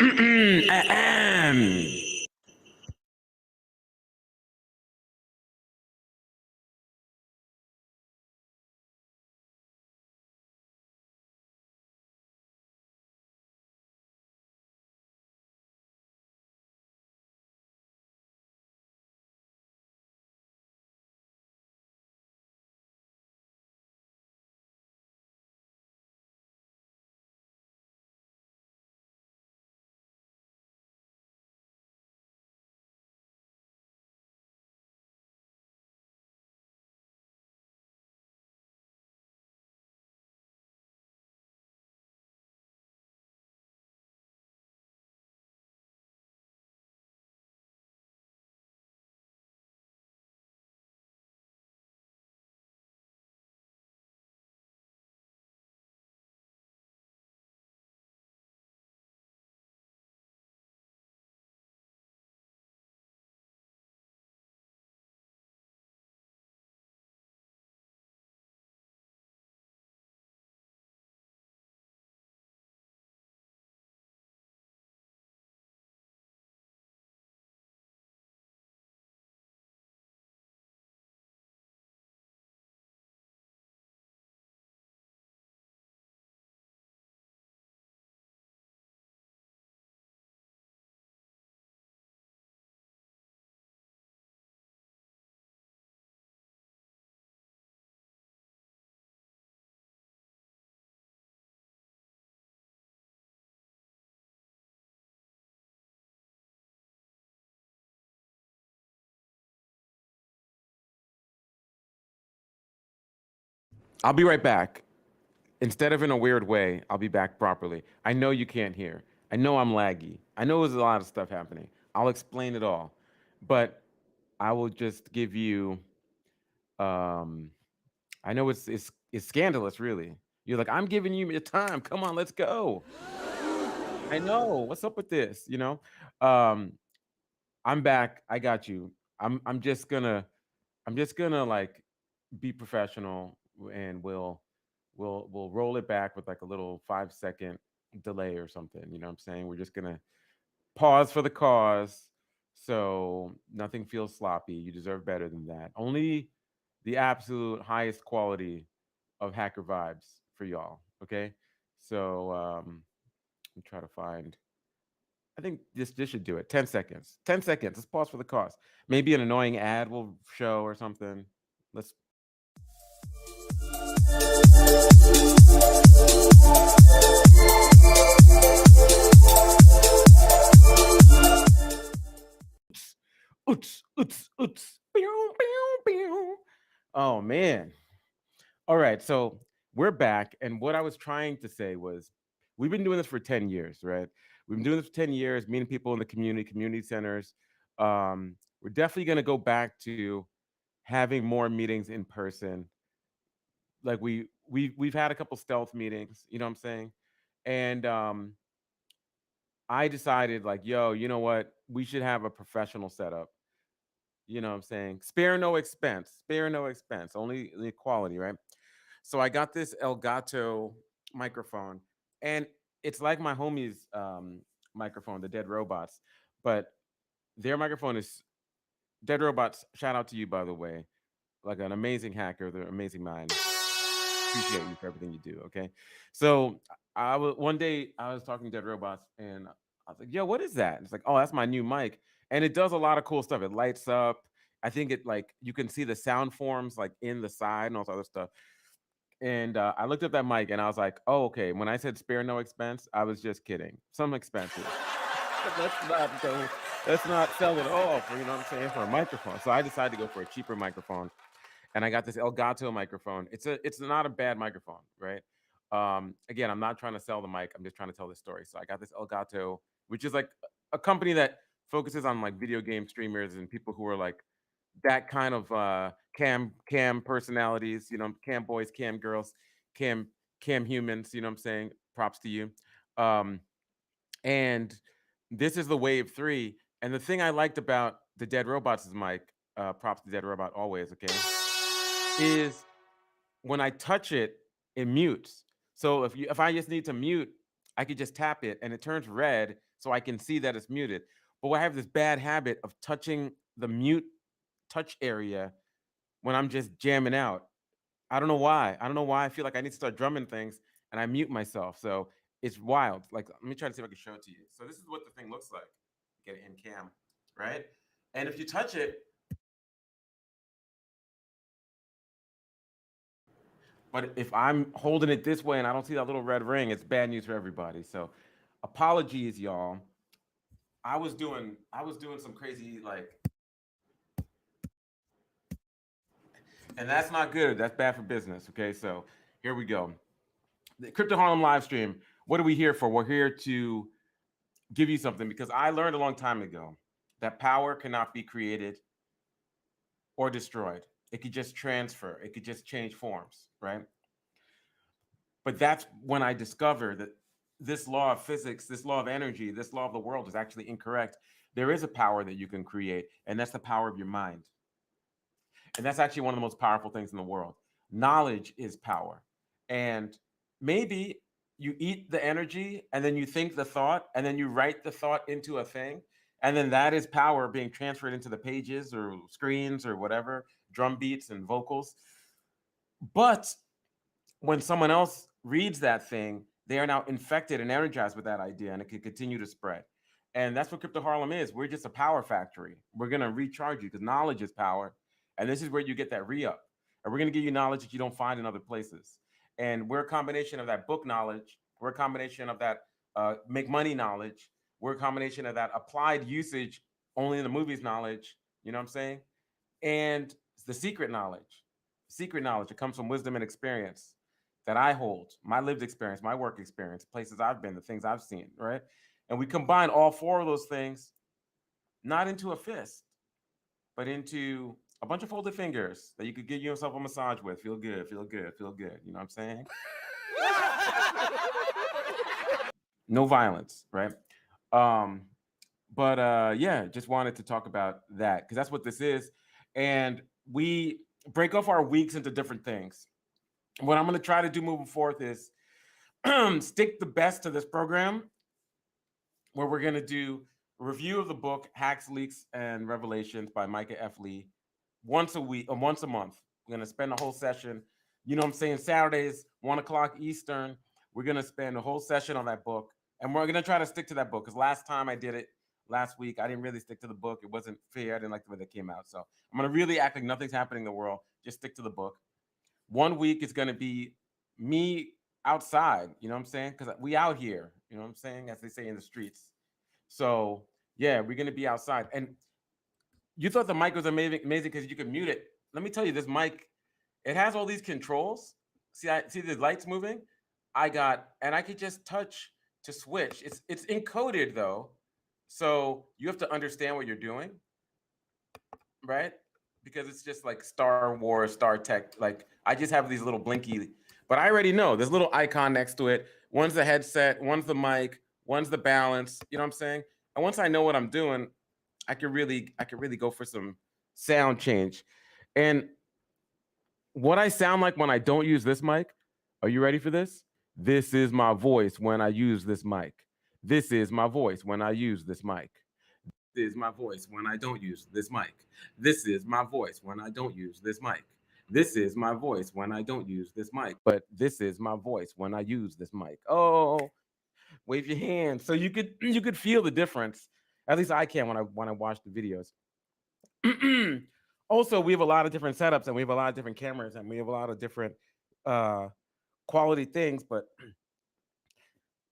Ahem. I'll be right back. Instead of in a weird way, I'll be back properly. I know you can't hear. I know I'm laggy. I know there's a lot of stuff happening. I'll explain it all. But I will just give you um I know it's scandalous really. You're like, I'm giving you your time. Come on, let's go. I know. What's up with this? Um I'm back. I got you. I'm just gonna like be professional and we'll roll it back with like a little 5 second delay or something. You know what I'm saying? We're just gonna pause for the cause so nothing feels sloppy. You deserve better than that. Only the absolute highest quality of hacker vibes for y'all. Okay. So let me try to find I think this should do it. 10 seconds. 10 seconds. Let's pause for the cause. Maybe an annoying ad will show or something. Let's oots, oots, oots. Pew, pew, pew. Oh man. All right, so we're back, and what I was trying to say was, we've been doing this for 10 years, right? We've been doing this for 10 years, meeting people in the community centers. We're definitely going to go back to having more meetings in person. Like we've had a couple stealth meetings, you know what I'm saying? And I decided, like, yo, you know what? We should have a professional setup. You know what I'm saying? Spare no expense. Spare no expense. Only the quality, right? So I got this Elgato microphone, and it's like my homie's microphone, the Dead Robots, but their microphone is Dead Robots. Shout out to you, by the way, like an amazing hacker, the amazing mind. Appreciate you for everything you do. Okay, so one day I was talking to Dead Robots, and I was like, "Yo, what is that?" And it's like, "Oh, that's my new mic, and it does a lot of cool stuff. It lights up. I think it like you can see the sound forms like in the side and all this other stuff." And I looked up that mic and I was like, "Oh, okay." When I said spare no expense, I was just kidding. Some expenses, but let's not go. Let's not sell it all for you know what I'm saying for a microphone. So I decided to go for a cheaper microphone, and I got this Elgato microphone. It's not a bad microphone, right? Again, I'm not trying to sell the mic. I'm just trying to tell the story. So I got this Elgato, which is like a company that focuses on like video game streamers and people who are like that kind of cam personalities, cam boys, cam girls, cam cam humans, you know what I'm saying? Props to you. Um, and this is the Wave 3. And the thing I liked about the Dead Robots' mic, props to Dead Robot always, okay, is when I touch it, it mutes. So if I just need to mute, I could just tap it and it turns red. so I can see that it's muted. But I have this bad habit of touching the mute touch area when I'm just jamming out. I don't know why. I don't know why I feel like I need to start drumming things and I mute myself. So it's wild. Like, let me try to see if I can show it to you. So this is what the thing looks like. Get it in cam, right? And if you touch it, but if I'm holding it this way and I don't see that little red ring, it's bad news for everybody. So apologies, y'all. I was doing some crazy like, and that's not good. That's bad for business. Okay, so here we go. The Crypto Harlem live stream. What are we here for? We're here to give you something because I learned a long time ago that power cannot be created or destroyed. It could just transfer. It could just change forms, right? But that's when I discovered that this law of physics, this law of energy, this law of the world is actually incorrect. There is a power that you can create, and that's the power of your mind. And that's actually one of the most powerful things in the world. Knowledge is power. And maybe you eat the energy and then you think the thought and then you write the thought into a thing. And then that is power being transferred into the pages or screens or whatever, drum beats and vocals. But when someone else reads that thing, they are now infected and energized with that idea and it can continue to spread. And that's what Crypto Harlem is. We're just a power factory. We're going to recharge you because knowledge is power. And this is where you get that re up. And we're going to give you knowledge that you don't find in other places. And we're a combination of that book knowledge. We're a combination of that make money knowledge. We're a combination of that applied usage only in the movies knowledge. You know what I'm saying? And the secret knowledge. Secret knowledge. It comes from wisdom and experience that I hold, my lived experience, my work experience, places I've been, the things I've seen, right? And we combine all four of those things, not into a fist, but into a bunch of folded fingers that you could give yourself a massage with. Feel good, feel good, feel good. You know what I'm saying? No violence, right? Um, but yeah, just wanted to talk about that because that's what this is. And we break off our weeks into different things. What I'm going to try to do moving forth is stick the best to this program where we're going to do a review of the book Hacks, Leaks, and Revelations by Micah F. Lee once a week or once a month. We're going to spend a whole session. You know what I'm saying? Saturdays, 1 o'clock Eastern. We're going to spend a whole session on that book. And we're going to try to stick to that book because last time I did it last week, I didn't really stick to the book. It wasn't fair. I didn't like the way that came out. So I'm going to really act like nothing's happening in the world. Just stick to the book. 1 week is going to be me outside, you know what I'm saying? Because we out here, you know what I'm saying? As they say in the streets. So yeah, we're going to be outside. And you thought the mic was amazing because you could mute it. Let me tell you, this mic, it has all these controls. See, I see the lights moving. And I could just touch to switch. It's encoded though, so you have to understand what you're doing, right? Because it's just like Star Wars, Star Tech. Like I just have these little blinky, but I already know there's a little icon next to it. One's the headset, one's the mic, one's the balance. You know what I'm saying? And once I know what I'm doing, I could really go for some sound change. And what I sound like when I don't use this mic, are you ready for this? This is my voice when I use this mic. This is my voice when I use this mic. This is my voice when I don't use this mic. This is my voice when I don't use this mic. This is my voice when I don't use this mic. But this is my voice when I use this mic. Oh, wave your hand so you could feel the difference. At least I can when I watch the videos. Also, we have a lot of different setups and we have a lot of different cameras and we have a lot of different uh, quality things. But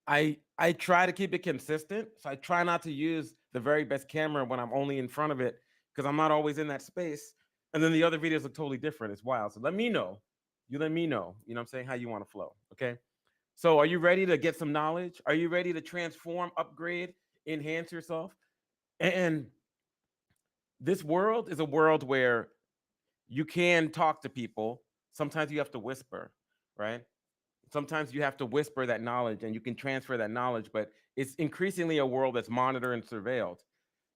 I try to keep it consistent. So I try not to use the very best camera when I'm only in front of it because I'm not always in that space. And then the other videos look totally different. It's wild. So let me know. You let me know. You know what I'm saying? How you want to flow. Okay. So are you ready to get some knowledge? Are you ready to transform, upgrade, enhance yourself? And this world is a world where you can talk to people. Sometimes you have to whisper, right? Sometimes you have to whisper that knowledge and you can transfer that knowledge, but it's increasingly a world that's monitored and surveilled.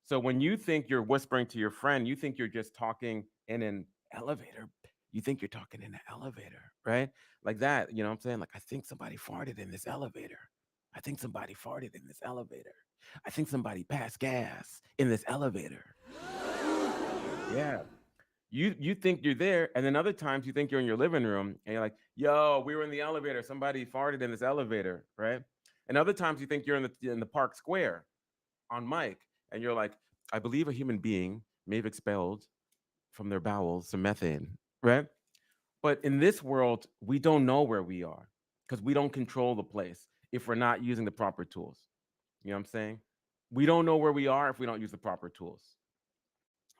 So when you think you're whispering to your friend, you think you're just talking in an elevator. You think you're talking in an elevator, right? Like that, you know what I'm saying? Like, I think somebody farted in this elevator. I think somebody farted in this elevator. I think somebody passed gas in this elevator. Yeah. You think you're there, and then other times you think you're in your living room and you're like, yo, we were in the elevator. Somebody farted in this elevator, right? And other times you think you're in the park square on mic, and you're like, I believe a human being may have expelled from their bowels some methane, right? But in this world, we don't know where we are because we don't control the place if we're not using the proper tools. You know what I'm saying? We don't know where we are if we don't use the proper tools.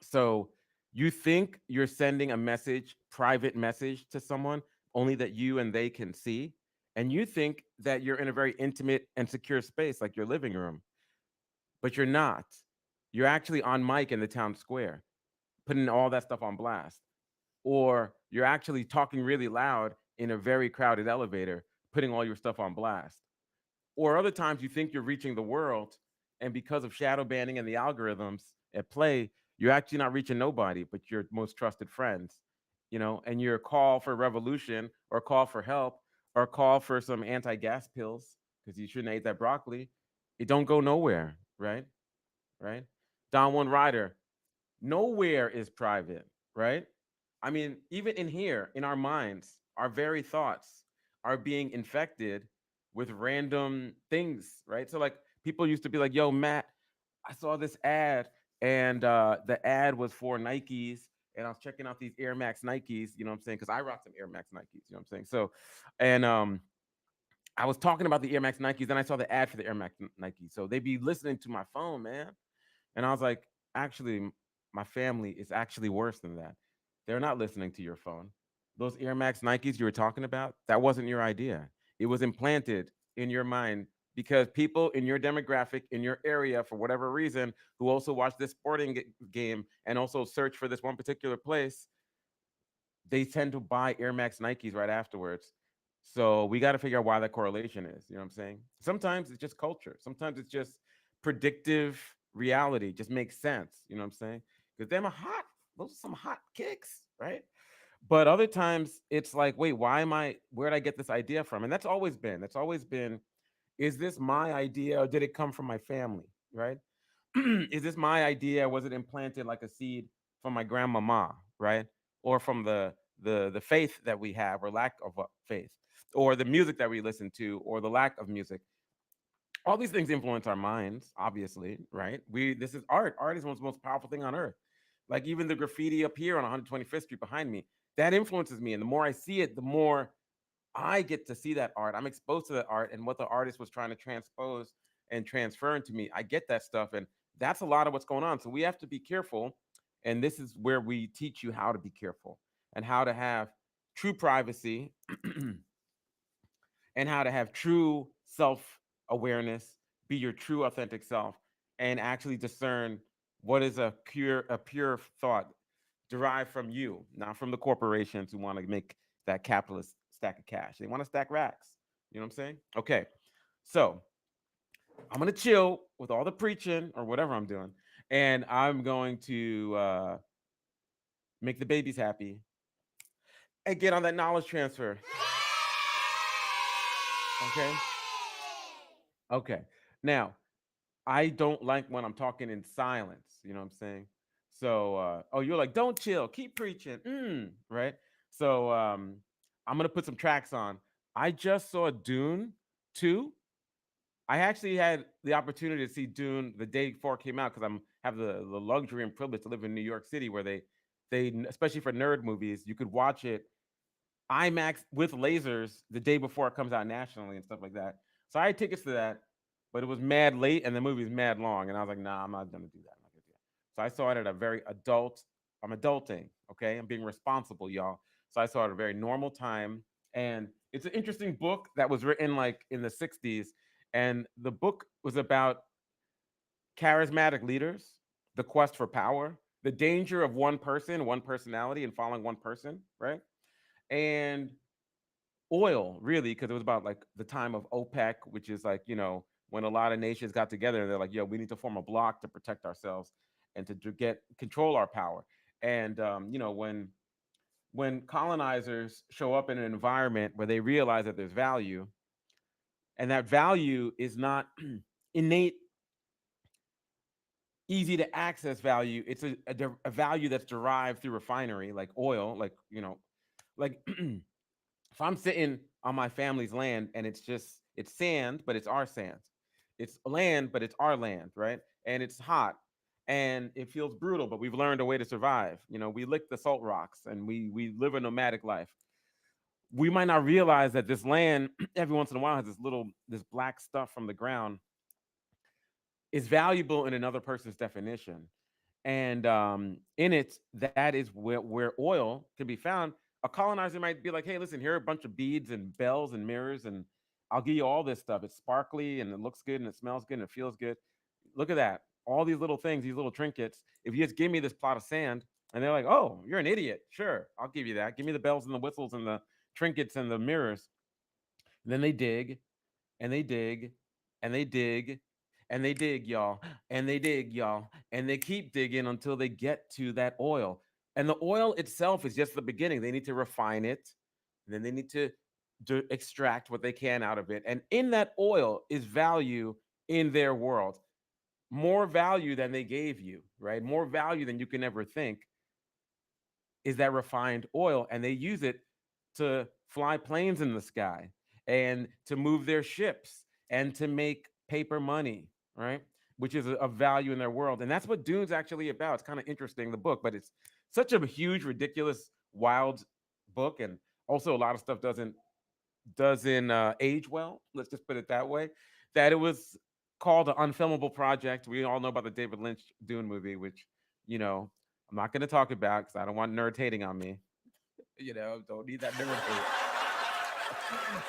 So you think you're sending a message, private message to someone only that you and they can see. And you think that you're in a very intimate and secure space like your living room, but you're not. You're actually on mic in the town square, putting all that stuff on blast. Or you're actually talking really loud in a very crowded elevator, putting all your stuff on blast. Or other times you think you're reaching the world, and because of shadow banning and the algorithms at play, you're actually not reaching nobody but your most trusted friends, and your call for revolution or call for help or call for some anti-gas pills because you shouldn't eat that broccoli. It don't go nowhere, right? Right? Don One Rider, nowhere is private, right? I mean, even in here, in our minds, our very thoughts are being infected with random things, right? So, like, people used to be like, yo, Matt, I saw this ad, and the ad was for Nikes, and I was checking out these Air Max Nikes, you know what I'm saying? Because I rock some Air Max Nikes, you know what I'm saying? So, and I was talking about the Air Max Nikes, then I saw the ad for the Air Max Nikes. So they'd be listening to my phone, man. And I was like, actually, my family is actually worse than that. They're not listening to your phone. Those Air Max Nikes you were talking about, that wasn't your idea. It was implanted in your mind because people in your demographic, in your area, for whatever reason, who also watch this sporting game and also search for this one particular place, they tend to buy Air Max Nikes right afterwards. So we got to figure out why that correlation is. You know what I'm saying? Sometimes it's just culture. Sometimes it's just predictive reality. Just makes sense. You know what I'm saying? Because them are hot. Those are some hot kicks, right? But other times it's like, wait, why am I? Where did I get this idea from? And that's always been. That's always been. Is this my idea or did it come from my family? Right? Is this my idea? Was it implanted like a seed from my grandmama, right? Or from the faith that we have, or lack of faith, or the music that we listen to, or the lack of music? All these things influence our minds, obviously, right? We This is art. Art is one of the most powerful thing on earth. Like even the graffiti up here on 125th Street behind me, that influences me. And the more I see it, the more I get to see that art. I'm exposed to that art and what the artist was trying to transpose and transfer into me. I get that stuff, and that's a lot of what's going on. So we have to be careful, and this is where we teach you how to be careful and how to have true privacy and how to have true self awareness, be your true authentic self, and actually discern what is a pure thought derived from you, not from the corporations who want to make that capitalist stack of cash. They want to stack racks. You know what I'm saying? Okay. So I'm gonna chill with all the preaching or whatever I'm doing, and I'm going to make the babies happy and get on that knowledge transfer. Okay. Okay. Now, I don't like when I'm talking in silence. You know what I'm saying? So, oh, you're like, don't chill, keep preaching, right? So, I'm gonna put some tracks on. I just saw Dune 2. I actually had the opportunity to see Dune the day before it came out because I'm have the luxury and privilege to live in New York City, where they especially for nerd movies, you could watch it IMAX with lasers the day before it comes out nationally and stuff like that. So I had tickets to that, but it was mad late and the movie was mad long, and I was like, nah, I'm not gonna do that. I'm not gonna do that. So I saw it at a very adult. I'm adulting, okay? I'm being responsible, y'all. So I saw it at a very normal time, and it's an interesting book that was written like in the '60s, and the book was about charismatic leaders, the quest for power, the danger of one person, one personality, and following one person, right? And oil, really, because it was about like the time of OPEC, which is like, when a lot of nations got together and they're like, yo, we need to form a block to protect ourselves and to get control our power. And when colonizers show up in an environment where they realize that there's value, and that value is not innate easy to access value. It's a value that's derived through refinery, like oil, like, like if I'm sitting on my family's land and it's sand, but it's our sand. It's land, but it's our land, right? And it's hot and it feels brutal, but we've learned a way to survive. We lick the salt rocks and we live a nomadic life. We might not realize that this land every once in a while has this black stuff from the ground is valuable in another person's definition. And in it, that is where oil can be found. A colonizer might be like, hey, listen, here are a bunch of beads and bells and mirrors, and I'll give you all this stuff. It's sparkly and it looks good and it smells good and it feels good. Look at that. All these little things, these little trinkets. If you just give me this plot of sand, and they're like, oh, you're an idiot. Sure, I'll give you that. Give me the bells and the whistles and the trinkets and the mirrors. And then they dig and they dig and they dig and they dig, y'all, and they dig, y'all, and they keep digging until they get to that oil. And the oil itself is just the beginning. They need to refine it, and then they need to extract what they can out of it. And in that oil is value in their world, more value than they gave you, right? More value than you can ever think is that refined oil, and they use it to fly planes in the sky and to move their ships and to make paper money, right? Which is a value in their world. And that's what Dune's actually about. It's kind of interesting, the book, but it's such a huge, ridiculous, wild book. And also a lot of stuff doesn't age well. Let's just put it that way. That it was called an unfilmable project. We all know about the David Lynch Dune movie, which, I'm not going to talk about because I don't want nerds hating on me. Don't need that nerd hate.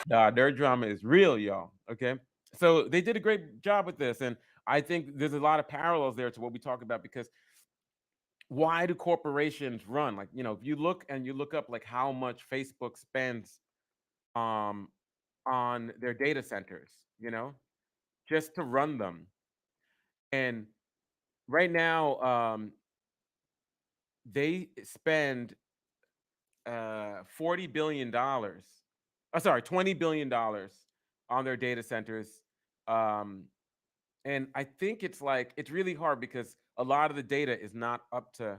Nah, nerd drama is real, y'all. Okay. So they did a great job with this. And I think there's a lot of parallels there to what we talk about, because why do corporations run? Like, if you look up like how much Facebook spends um on their data centers, just to run them. And right now, they spend $40 billion. Oh, sorry, $20 billion on their data centers. Um, and I think it's really hard because a lot of the data is not up to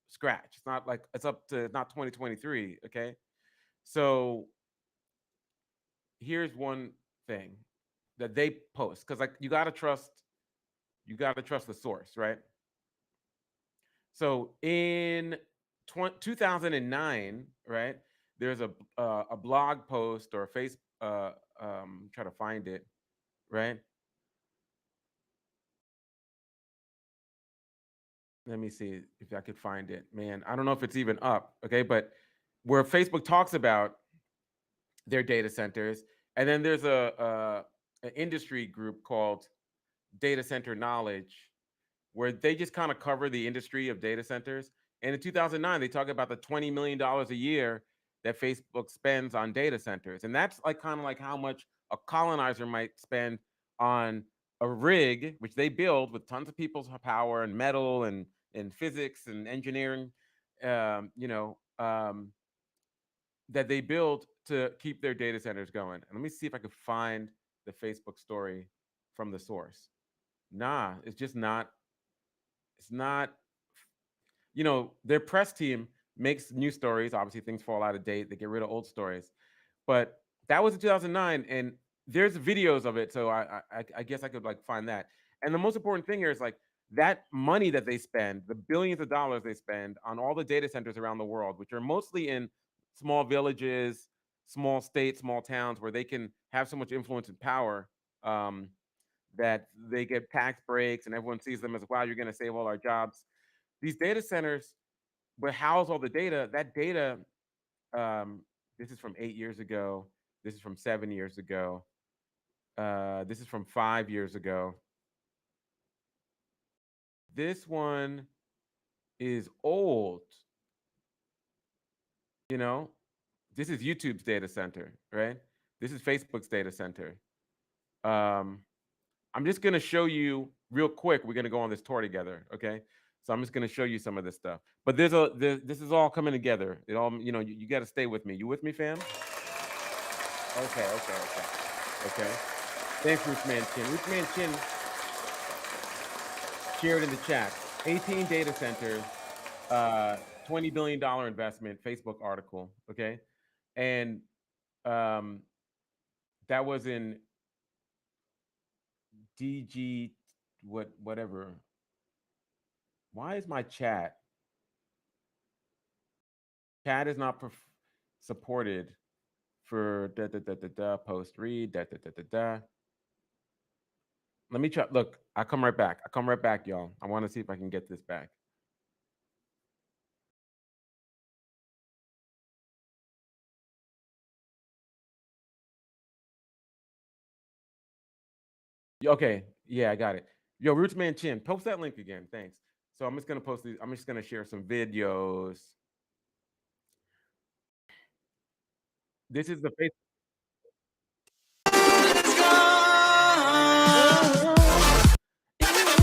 scratch. It's not like it's up to not 2023. Okay, so here's one thing that they post, because like you got to trust the source, right? So in 2009, right, there's a blog post or a face try to find it, right? Let me see if I could find it. Man, I don't know if it's even up, okay? But where Facebook talks about their data centers, and then there's an industry group called Data Center Knowledge, where they just kind of cover the industry of data centers. And in 2009, they talk about the $20 million a year that Facebook spends on data centers. And that's like kind of like how much a colonizer might spend on a rig, which they build with tons of people's power and metal and physics and engineering, um, you know, um, that they build to keep their data centers going. And let me see if I could find the Facebook story from the source. Nah, it's not their press team makes new stories. Obviously, things fall out of date. They get rid of old stories. But that was in 2009, and there's videos of it. So I guess I could like find that. And the most important thing here is like that money that they spend, the billions of dollars they spend on all the data centers around the world, which are mostly in small villages, small states, small towns, where they can have so much influence and power. Um, that they get tax breaks and everyone sees them as, wow, you're going to save all our jobs. These data centers will house all the data. That data, um, this is from 8 years ago. This is from 7 years ago. This is from 5 years ago. This one is old. You know, this is YouTube's data center, right? This is Facebook's data center. Um, I'm just gonna show you real quick. We're gonna go on this tour together, okay? So I'm just gonna show you some of this stuff. But this is all coming together. It all, you got to stay with me. You with me, fam? Okay, okay, okay, okay. Thanks, Roof Man Chin. Roof Man Chin shared in the chat. 18 data centers, $20 billion investment, Facebook article. Okay. And um, that was in DG, whatever. Why is my chat? Chat is not supported for post read da. Let me try. Look, I come right back. Y'all. I want to see if I can get this back. Okay, yeah, I got it. Yo, Rootsman Chin, post that link again. Thanks. So I'm just gonna post these. I'm just gonna share some videos. This is the face.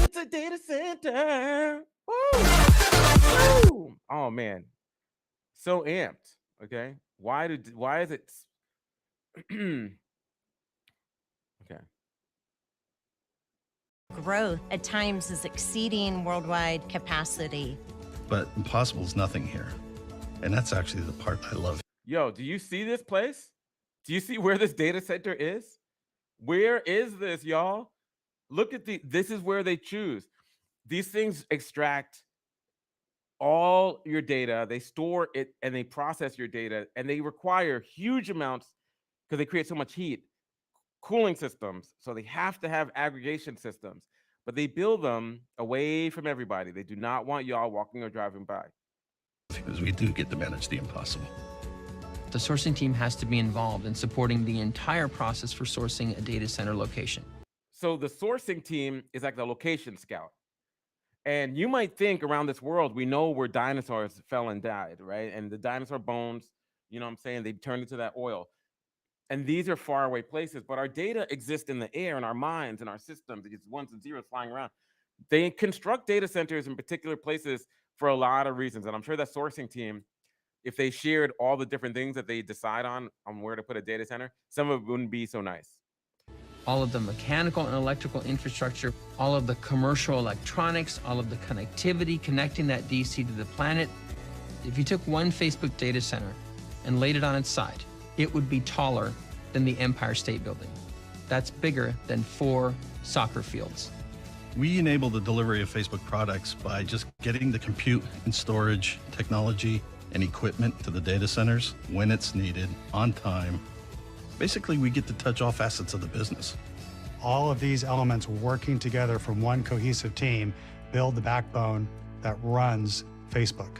It's a data center. Woo! Woo! Oh man, so amped. Okay, why is it? Okay. Growth at times is exceeding worldwide capacity. But impossible is nothing here. And that's actually the part I love. Yo, do you see this place? Do you see where this data center is? Where is this, y'all? Look at this is where they choose. These things extract all your data, they store it, and they process your data, and they require huge amounts because they create so much heat, cooling systems. So they have to have aggregation systems, but they build them away from everybody. They do not want y'all walking or driving by. Because we do get to manage the impossible. The sourcing team has to be involved in supporting the entire process for sourcing a data center location. So the sourcing team is like the location scout. And you might think around this world, we know where dinosaurs fell and died, right? And the dinosaur bones, you know what I'm saying? They turned into that oil. And these are faraway places, but our data exists in the air, in our minds, in our systems. It's ones and zeros flying around. They construct data centers in particular places for a lot of reasons. And I'm sure that sourcing team, if they shared all the different things that they decide on where to put a data center, some of it wouldn't be so nice. All of the mechanical and electrical infrastructure, all of the commercial electronics, all of the connectivity connecting that DC to the planet. If you took one Facebook data center and laid it on its side, it would be taller than the Empire State Building. That's bigger than 4 soccer fields. We enable the delivery of Facebook products by just getting the compute and storage technology and equipment to the data centers when it's needed, on time. Basically, we get to touch all facets of the business. All of these elements working together from one cohesive team build the backbone that runs Facebook.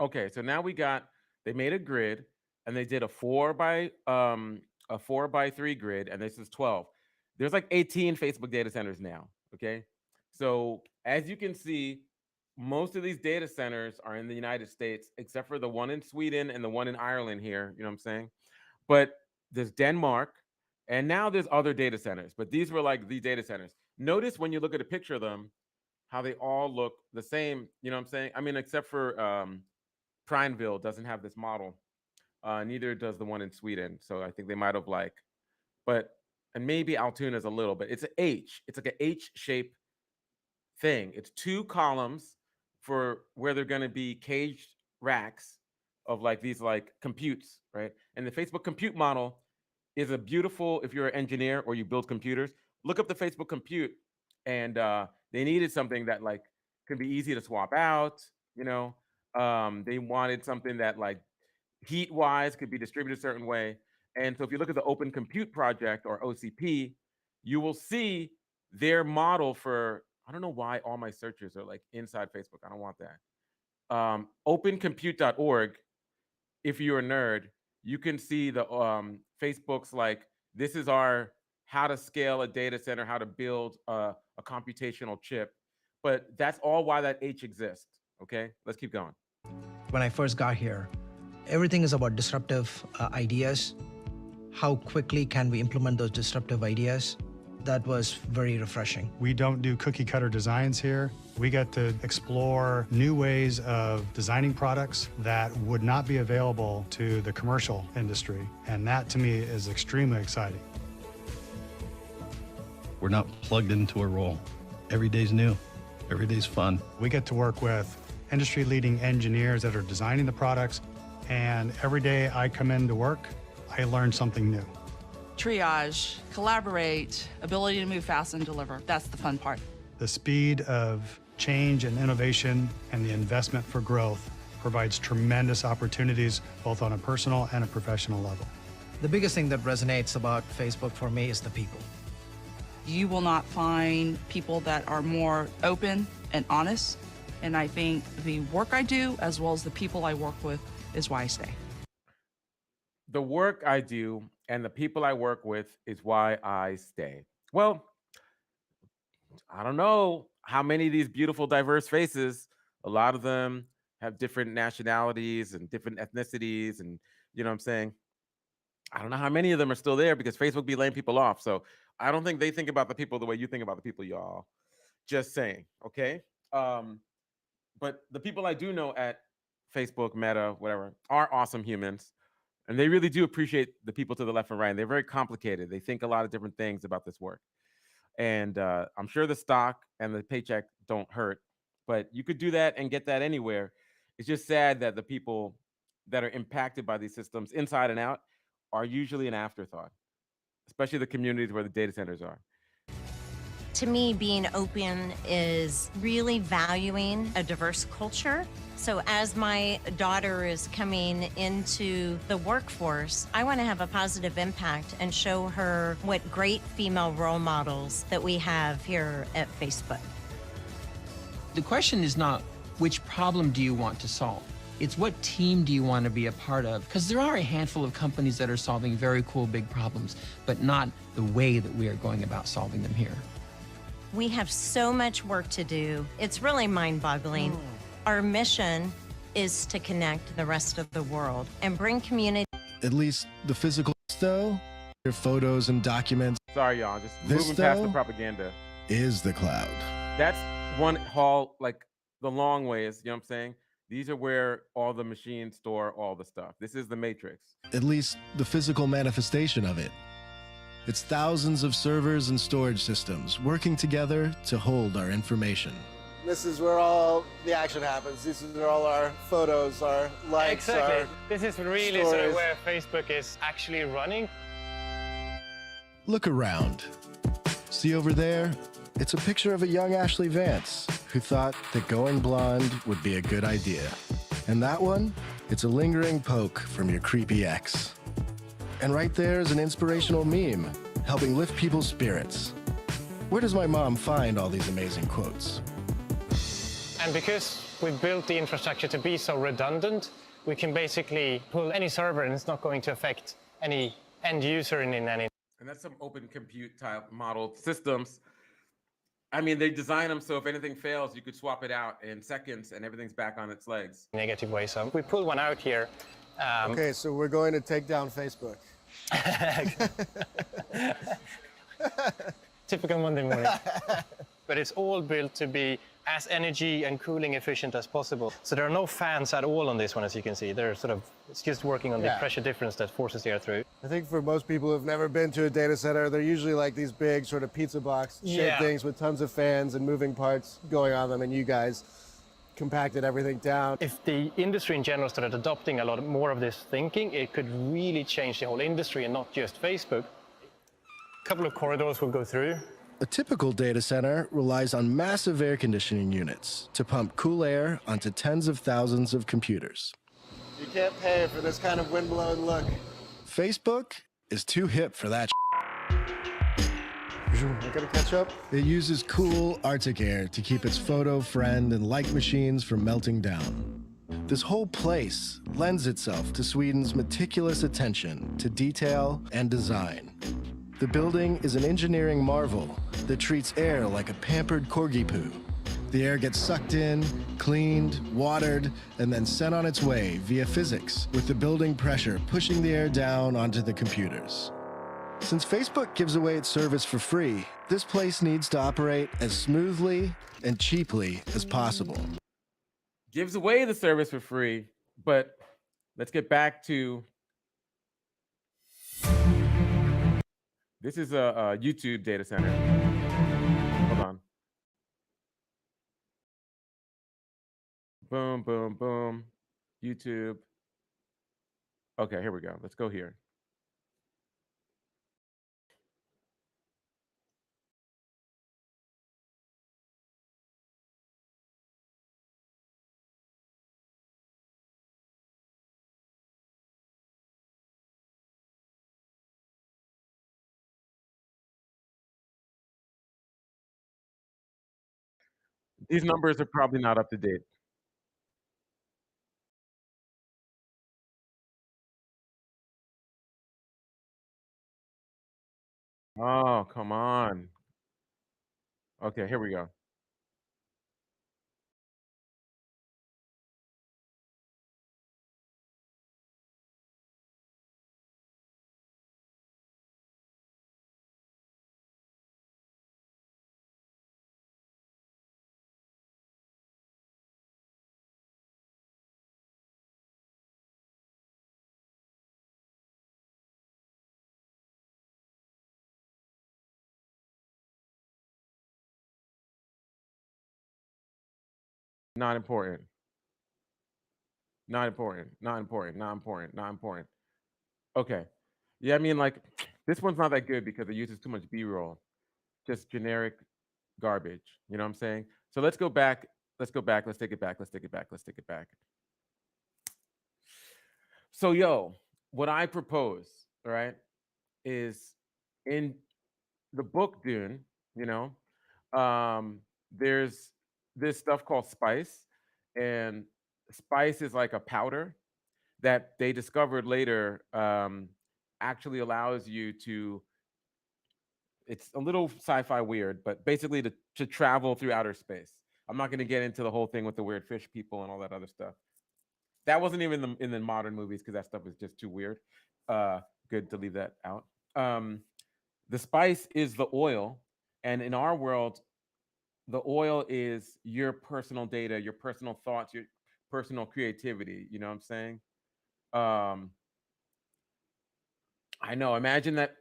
Okay, so now they made a grid and they did a 4x3 grid, and this is 12. There's like 18 Facebook data centers now, okay? So as you can see, most of these data centers are in the United States, except for the one in Sweden and the one in Ireland here, you know what I'm saying? But there's Denmark, and now there's other data centers, but these were like the data centers. Notice when you look at a picture of them, how they all look the same, you know what I'm saying? I mean, except for Prineville doesn't have this model. Neither does the one in Sweden. So I think they might have and maybe Altoona is a little, but it's an H. It's like an H-shaped thing. It's 2 columns for where they're going to be caged racks of like these like computes, right? And the Facebook compute model is a beautiful, if you're an engineer or you build computers, look up the Facebook compute, and they needed something that like could be easy to swap out, you know. They wanted something that like heat wise could be distributed a certain way. And so if you look at the Open Compute Project, or OCP, you will see their model for, I don't know why all my searches are like inside Facebook. I don't want that. Opencompute.org. If you're a nerd, you can see the Facebook's like, this is our how to scale a data center, how to build a computational chip. But that's all why that H exists. Okay, let's keep going. When I first got here, everything is about disruptive ideas. How quickly can we implement those disruptive ideas? That was very refreshing. We don't do cookie cutter designs here. We get to explore new ways of designing products that would not be available to the commercial industry. And that to me is extremely exciting. We're not plugged into a role. Every day's new. Every day's fun. We get to work with industry-leading engineers that are designing the products, and every day I come into work, I learn something new. Triage, collaborate, ability to move fast and deliver. That's the fun part. The speed of change and innovation and the investment for growth provides tremendous opportunities both on a personal and a professional level. The biggest thing that resonates about Facebook for me is the people. You will not find people that are more open and honest. And I think the work I do, as well as the people I work with, is why I stay. The work I do and the people I work with is why I stay. Well, I don't know how many of these beautiful, diverse faces, a lot of them have different nationalities and different ethnicities. And you know what I'm saying? I don't know how many of them are still there because Facebook be laying people off. So I don't think they think about the people the way you think about the people, y'all. Just saying, okay? But the people I do know at Facebook, Meta, whatever, are awesome humans. And they really do appreciate the people to the left and right. And they're very complicated. They think a lot of different things about this work. And I'm sure the stock and the paycheck don't hurt, but you could do that and get that anywhere. It's just sad that the people that are impacted by these systems inside and out are usually an afterthought, especially the communities where the data centers are. To me, being open is really valuing a diverse culture. So as my daughter is coming into the workforce, I want to have a positive impact and show her what great female role models that we have here at Facebook. The question is not which problem do you want to solve? It's what team do you want to be a part of? Because there are a handful of companies that are solving very cool big problems, but not the way that we are going about solving them here. We have so much work to do. It's really mind-boggling. Our mission is to connect the rest of the world and bring community. At least the physical though, your photos and documents Sorry, y'all, just This, moving past the though, propaganda. is the cloud. That's one hall, like the long ways, you know what I'm saying? These are where all the machines store all the stuff. This is the matrix. At least the physical manifestation of it. It's thousands of servers and storage systems working together to hold our information. This is where all the action happens. This is where all our photos, our likes, Exactly. our This is really sort of stories. where Facebook is actually running. Look around. See over there? It's a picture of a young Ashley Vance who thought that going blonde would be a good idea. And that one? It's a lingering poke from your creepy ex. And right there is an inspirational meme helping lift people's spirits. Where does my mom find all these amazing quotes? And because we've built the infrastructure to be so redundant, we can basically pull any server and it's not going to affect any end user in any. And that's some open compute type model systems. I mean, they design them so if anything fails, you could swap it out in seconds and everything's back on its legs. Negative way. So we pull one out here. Okay, so we're going to take down Facebook. Typical Monday morning. But it's all built to be as energy and cooling efficient as possible. So there are no fans at all on this one, as you can see. They're sort of, it's just working on the pressure difference that forces the air through. I think for most people who've never been to a data center, they're usually like these big sort of pizza box shaped things with tons of fans and moving parts going on them, and you guys compacted everything down. If the industry in general started adopting a lot more of this thinking, it could really change the whole industry and not just Facebook. A couple of corridors we'll go through. A typical data center relies on massive air conditioning units to pump cool air onto tens of thousands of computers. You can't pay for this kind of windblown look. Facebook is too hip for that. Not gonna catch up? It uses cool Arctic air to keep its photo, friend, and like machines from melting down. This whole place lends itself to Sweden's meticulous attention to detail and design. The building is an engineering marvel that treats air like a pampered corgi poo. The air gets sucked in, cleaned, watered, and then sent on its way via physics, with the building pressure pushing the air down onto the computers. Since Facebook gives away its service for free, this place needs to operate as smoothly and cheaply as possible. Gives away the service for free, but let's get back to this is a YouTube data center. Hold on. Boom, boom, boom. YouTube. Okay, here we go. Let's go here. These numbers are probably not up to date. Oh, come on. Okay, here we go. Not important. Not important. Not important. Not important. Not important. Okay. Yeah, I mean, like, this one's not that good because it uses too much B-roll. Just generic garbage. You know what I'm saying? So let's go back. Let's go back. Let's take it back. Let's take it back. Let's take it back. So, yo, what I propose, right, is in the book Dune, you know, there's this stuff called spice, and spice is like a powder that they discovered later actually allows you to, it's a little sci-fi weird, but basically to travel through outer space. I'm not going to get into the whole thing with the weird fish people and all that other stuff. That wasn't even in the modern movies because that stuff was just too weird. Uh, Good to leave that out. Um, the spice is the oil, and in our world, the oil is your personal data, your personal thoughts, your personal creativity. You know what I'm saying? Um, I know. Imagine that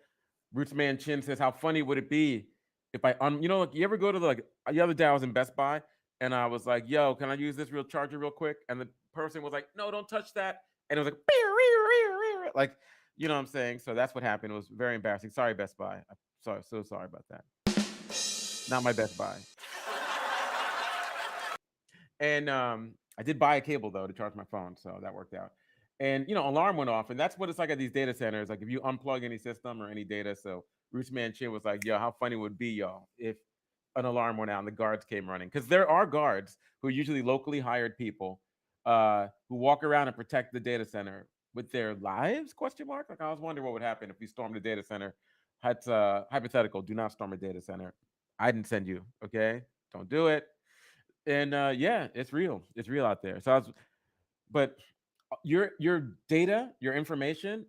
Roots Man Chin says, "How funny would it be if you know, like, you ever go to like the other day I was in Best Buy and I was like, yo, can I use this real charger real quick?" And the person was like, "No, don't touch that." And it was like, like, you know what I'm saying? So that's what happened. It was very embarrassing. Sorry, Best Buy. I'm sorry, so sorry about that. Not my Best Buy. And I did buy a cable though to charge my phone, so that worked out. And you know, alarm went off, and that's what it's like at these data centers. Like if you unplug any system or any data, so Roots Man Chin was like, "Yo, how funny would it be, y'all, if an alarm went out and the guards came running?" Because there are guards who are usually locally hired people who walk around and protect the data center with their lives? Question mark. Like I was wondering what would happen if we stormed a data center. That's hypothetical. Do not storm a data center. I didn't send you. Okay, don't do it. And yeah, it's real. It's real out there. So I was, but your data, your information,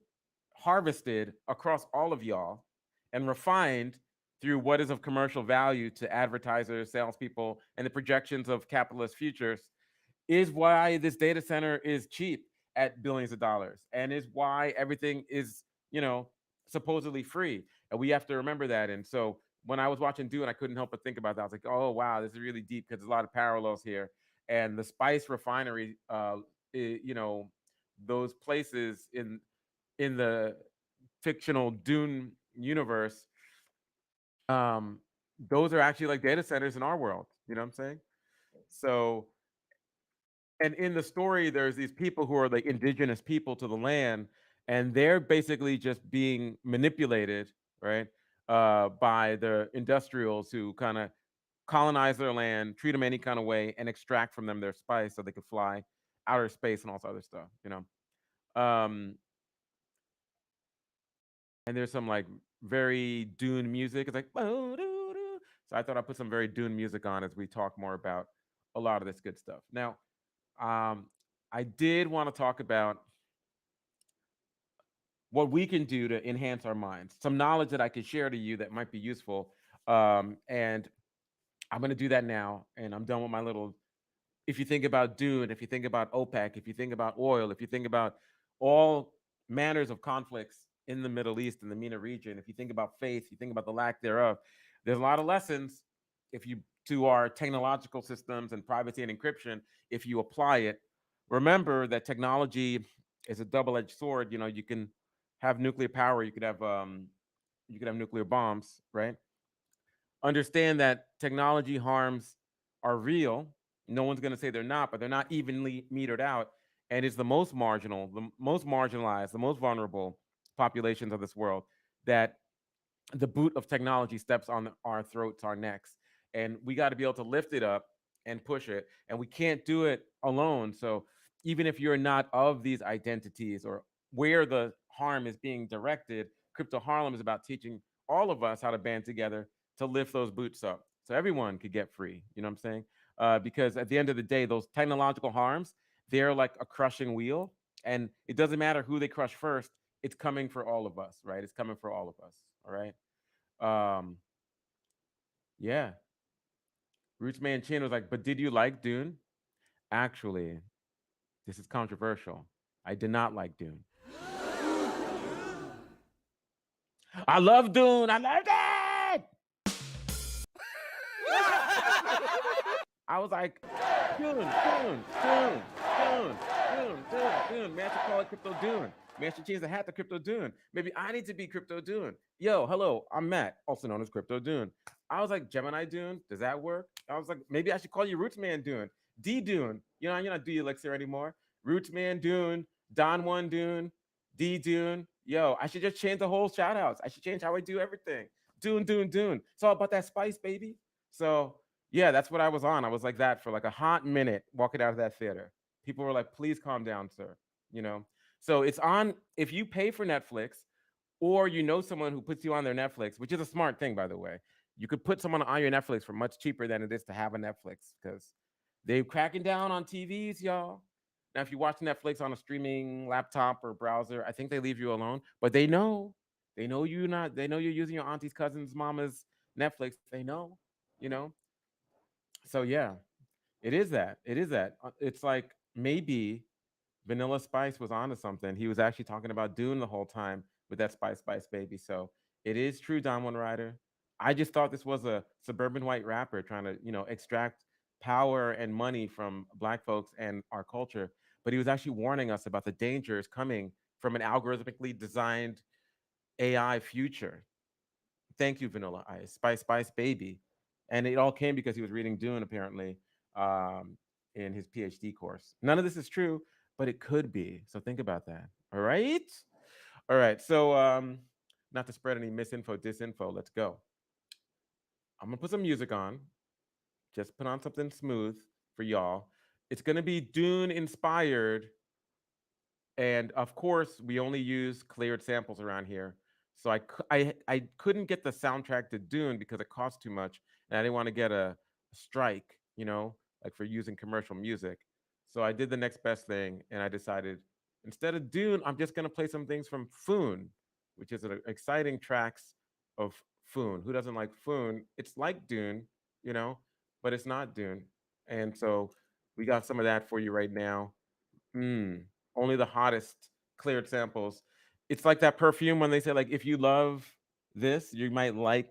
harvested across all of y'all, and refined through what is of commercial value to advertisers, salespeople, and the projections of capitalist futures, is why this data center is cheap at billions of dollars, and is why everything is, you know, supposedly free. And we have to remember that. And so when I was watching Dune, I couldn't help but think about that. I was like, oh wow, this is really deep because there's a lot of parallels here. And the spice refinery, you know, those places in the fictional Dune universe, um, those are actually like data centers in our world. You know what I'm saying? So, and in the story there's these people who are like indigenous people to the land, and they're basically just being manipulated, right, by the industrials who kind of colonize their land, treat them any kind of way, and extract from them their spice so they could fly outer space and all this other stuff, you know. And there's some like very Dune music. It's like, "Bo-doo-doo." So I thought I'd put some very Dune music on as we talk more about a lot of this good stuff. Now, um, I did want to talk about what we can do to enhance our minds, some knowledge that I could share to you that might be useful. And I'm going to do that now. And I'm done with my little. If you think about Dune, if you think about OPEC, if you think about oil, if you think about all manners of conflicts in the Middle East and the MENA region, if you think about faith, you think about the lack thereof, there's a lot of lessons if you to our technological systems and privacy and encryption if you apply it. Remember that technology is a double-edged sword. You know, you can have nuclear power, you could have nuclear bombs, right? Understand that technology harms are real. No one's going to say they're not, but they're not evenly metered out. And it's the most marginal, the most marginalized, the most vulnerable populations of this world that the boot of technology steps on our throats, our necks, and we got to be able to lift it up and push it. And we can't do it alone. So even if you're not of these identities or where the harm is being directed, Crypto Harlem is about teaching all of us how to band together to lift those boots up so everyone could get free. You know what I'm saying? Because at the end of the day, those technological harms, they're like a crushing wheel. And it doesn't matter who they crush first, it's coming for all of us, right? It's coming for all of us. All right. Um, yeah. Roots Man Chin was like, but did you like Dune? Actually, this is controversial. I did not like Dune. I love Dune. I loved it. I was like, Dune, Dune, Dune, Dune, Dune, Dune, Dune. Man should call it Crypto Dune. Man should change the hat to Crypto Dune. Maybe I need to be Crypto Dune. Yo, hello, I'm Matt, also known as Crypto Dune. I was like, Gemini Dune, does that work? I was like, maybe I should call you Roots Man Dune. D Dune. You know, you're not D Elixir anymore. Roots Man Dune, Don One Dune, D Dune. Yo, I should just change the whole shout outs. I should change how I do everything. Dune, Dune, Dune. It's all about that spice, baby. So yeah, that's what I was on. I was like that for like a hot minute walking out of that theater. People were like, please calm down, sir. You know? So it's on, if you pay for Netflix or you know someone who puts you on their Netflix, which is a smart thing, by the way, you could put someone on your Netflix for much cheaper than it is to have a Netflix because they're cracking down on TVs, y'all. Now, if you watch Netflix on a streaming laptop or browser, I think they leave you alone, but they know you not, they know you're using your auntie's cousin's mama's Netflix. They know, you know? So yeah, it is that. It is that. It's like maybe Vanilla Spice was onto something. He was actually talking about Dune the whole time with that Spice Spice baby. So it is true, Don One Rider. I just thought this was a suburban white rapper trying to, you know, extract power and money from black folks and our culture. But he was actually warning us about the dangers coming from an algorithmically designed AI future. Thank you, Vanilla Ice, Spice Spice Baby. And it all came because he was reading Dune, apparently, um, in his PhD course. None of this is true, but it could be. So think about that. All right. All right. So, not to spread any misinfo, disinfo, let's go. I'm going to put some music on. Just put on something smooth for y'all. It's going to be Dune inspired. And of course, we only use cleared samples around here. So I couldn't get the soundtrack to Dune because it cost too much, and I didn't want to get a strike, you know, like for using commercial music. So I did the next best thing, and I decided instead of Dune, I'm just gonna play some things from Foon, which is an exciting tracks of Foon. Who doesn't like Foon? It's like Dune, you know, but it's not Dune. And so we got some of that for you right now. Mm, only the hottest cleared samples. It's like that perfume when they say like if you love this, you might like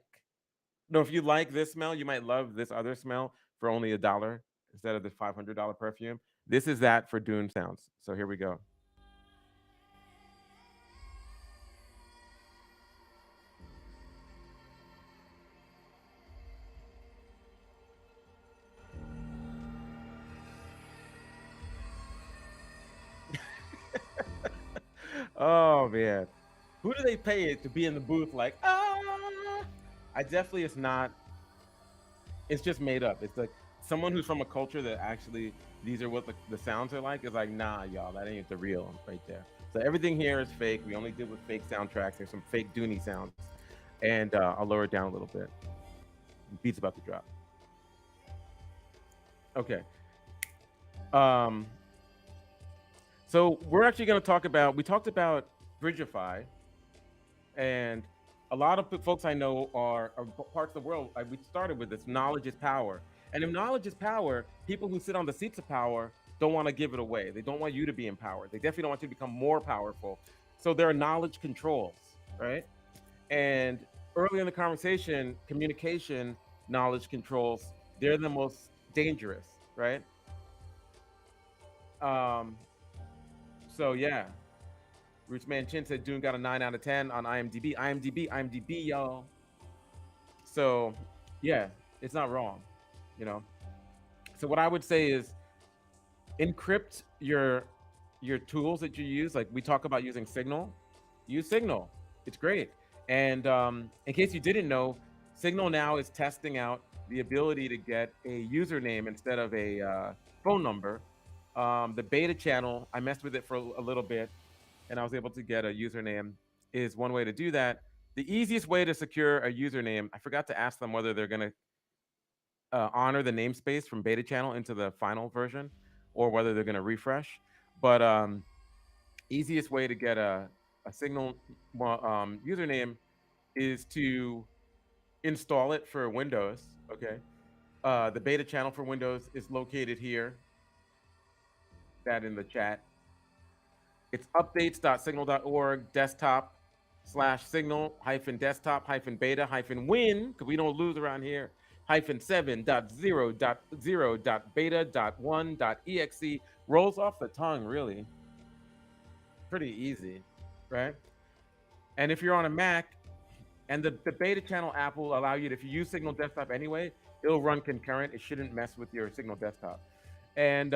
no, if you like this smell, you might love this other smell for only $1 instead of the $500 perfume. This is that for Dune sounds. So here we go. Oh man. Who do they pay it to be in the booth like, ah? I definitely it's not, it's just made up. It's like someone who's from a culture that actually these are what the sounds are like is like, nah, y'all, that ain't the real right there. So everything here is fake. We only did with fake soundtracks. There's some fake Dooney sounds. And I'll lower it down a little bit. The beat's about to drop. Okay. Um, so we're actually going to talk about, we talked about Bridgefy, and a lot of folks I know are parts of the world. We started with this knowledge is power. And if knowledge is power, people who sit on the seats of power don't want to give it away. They don't want you to be empowered. They definitely don't want you to become more powerful. So there are knowledge controls, right? And early in the conversation, communication knowledge controls they're the most dangerous, right? Um, so yeah, Rootsman Chin said Dune got a 9 out of 10 on IMDb. IMDb, y'all. So yeah, it's not wrong, you know. So what I would say is encrypt your tools that you use. Like we talk about using Signal, use Signal. It's great. And in case you didn't know, Signal now is testing out the ability to get a username instead of a phone number. The beta channel, I messed with it for a little bit, and I was able to get a username. Is one way to do that. The easiest way to secure a username, I forgot to ask them whether they're going to honor the namespace from beta channel into the final version, or whether they're going to refresh. But easiest way to get a Signal username is to install it for Windows. Okay, the beta channel for Windows is located here. That in the chat. It's updates.signal.org desktop /signal -desktop -beta -win, because we don't lose around here, -7.0.0.beta.1.exe. Rolls off the tongue, really. Pretty easy, right? And if you're on a Mac, and the beta channel app will allow you to, if you use Signal Desktop anyway, it'll run concurrent. It shouldn't mess with your Signal Desktop. And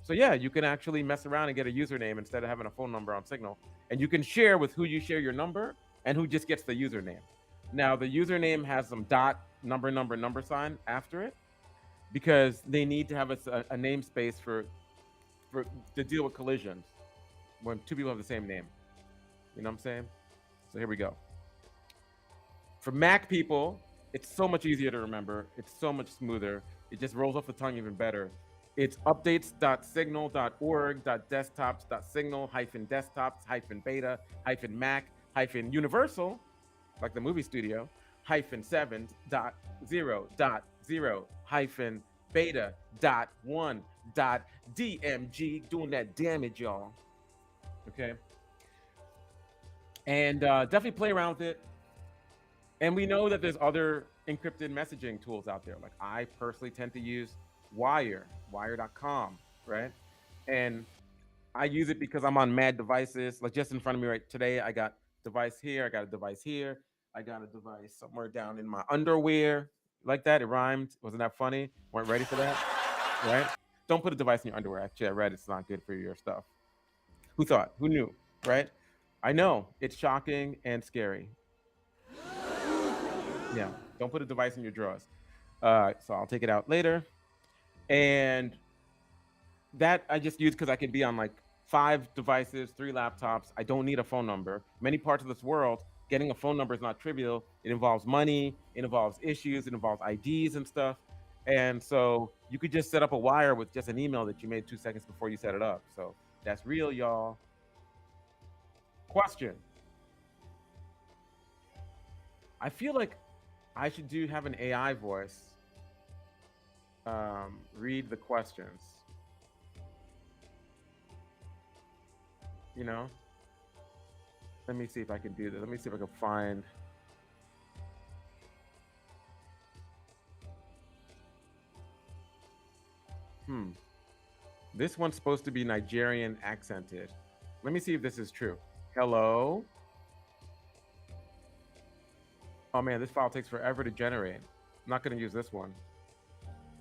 so yeah, you can actually mess around and get a username instead of having a phone number on Signal. And you can share with who you share your number and who just gets the username. Now the username has some dot number sign after it, because they need to have a namespace for to deal with collisions when two people have the same name. You know what I'm saying? So here we go. For Mac people, it's so much easier to remember. It's so much smoother. It just rolls off the tongue even better. It's updates.signal.org.desktops.signal -desktops -beta -mac -universal, like the movie studio, -7.0.0-beta.1.dmg, doing that damage, y'all. Okay. And definitely play around with it. And we know that there's other encrypted messaging tools out there. Like I personally tend to use wire.com, right? And I use it because I'm on mad devices. Like just in front of me right today, I got device here, I got a device here, I got a device somewhere down in my underwear. Like that, it rhymed. Wasn't that funny? Weren't ready for that, right? Don't put a device in your underwear. Actually, I read it's not good for your stuff. Who thought? Who knew, right? I know it's shocking and scary. Yeah, don't put a device in your drawers. So I'll take it out later. And that I just use because I can be on like 5 devices, 3 laptops. I don't need a phone number. Many parts of this world, getting a phone number is not trivial. It involves money, it involves issues, it involves IDs and stuff. And so you could just set up a wire with just an email that you made 2 seconds before you set it up. So that's real, y'all. Question. I feel like I should have an AI voice read the questions. You know? Let me see if I can do this. Let me see if I can find. This one's supposed to be Nigerian accented. Let me see if this is true. Hello? Oh man, this file takes forever to generate. I'm not gonna use this one.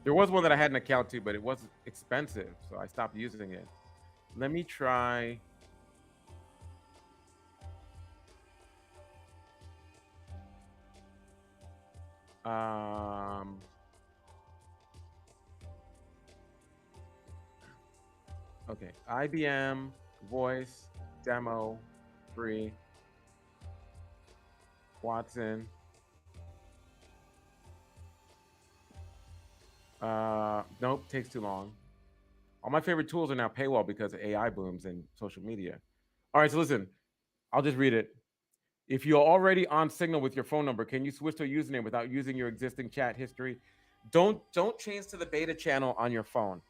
There was one that I had an account to, but it was expensive, so I stopped using it. Let me try. Okay, IBM voice demo free. Watson. Nope, takes too long. All my favorite tools are now paywall because of AI booms and social media. All right, so listen, I'll just read it. If you're already on Signal with your phone number, can you switch to a username without using your existing chat history? Don't change to the beta channel on your phone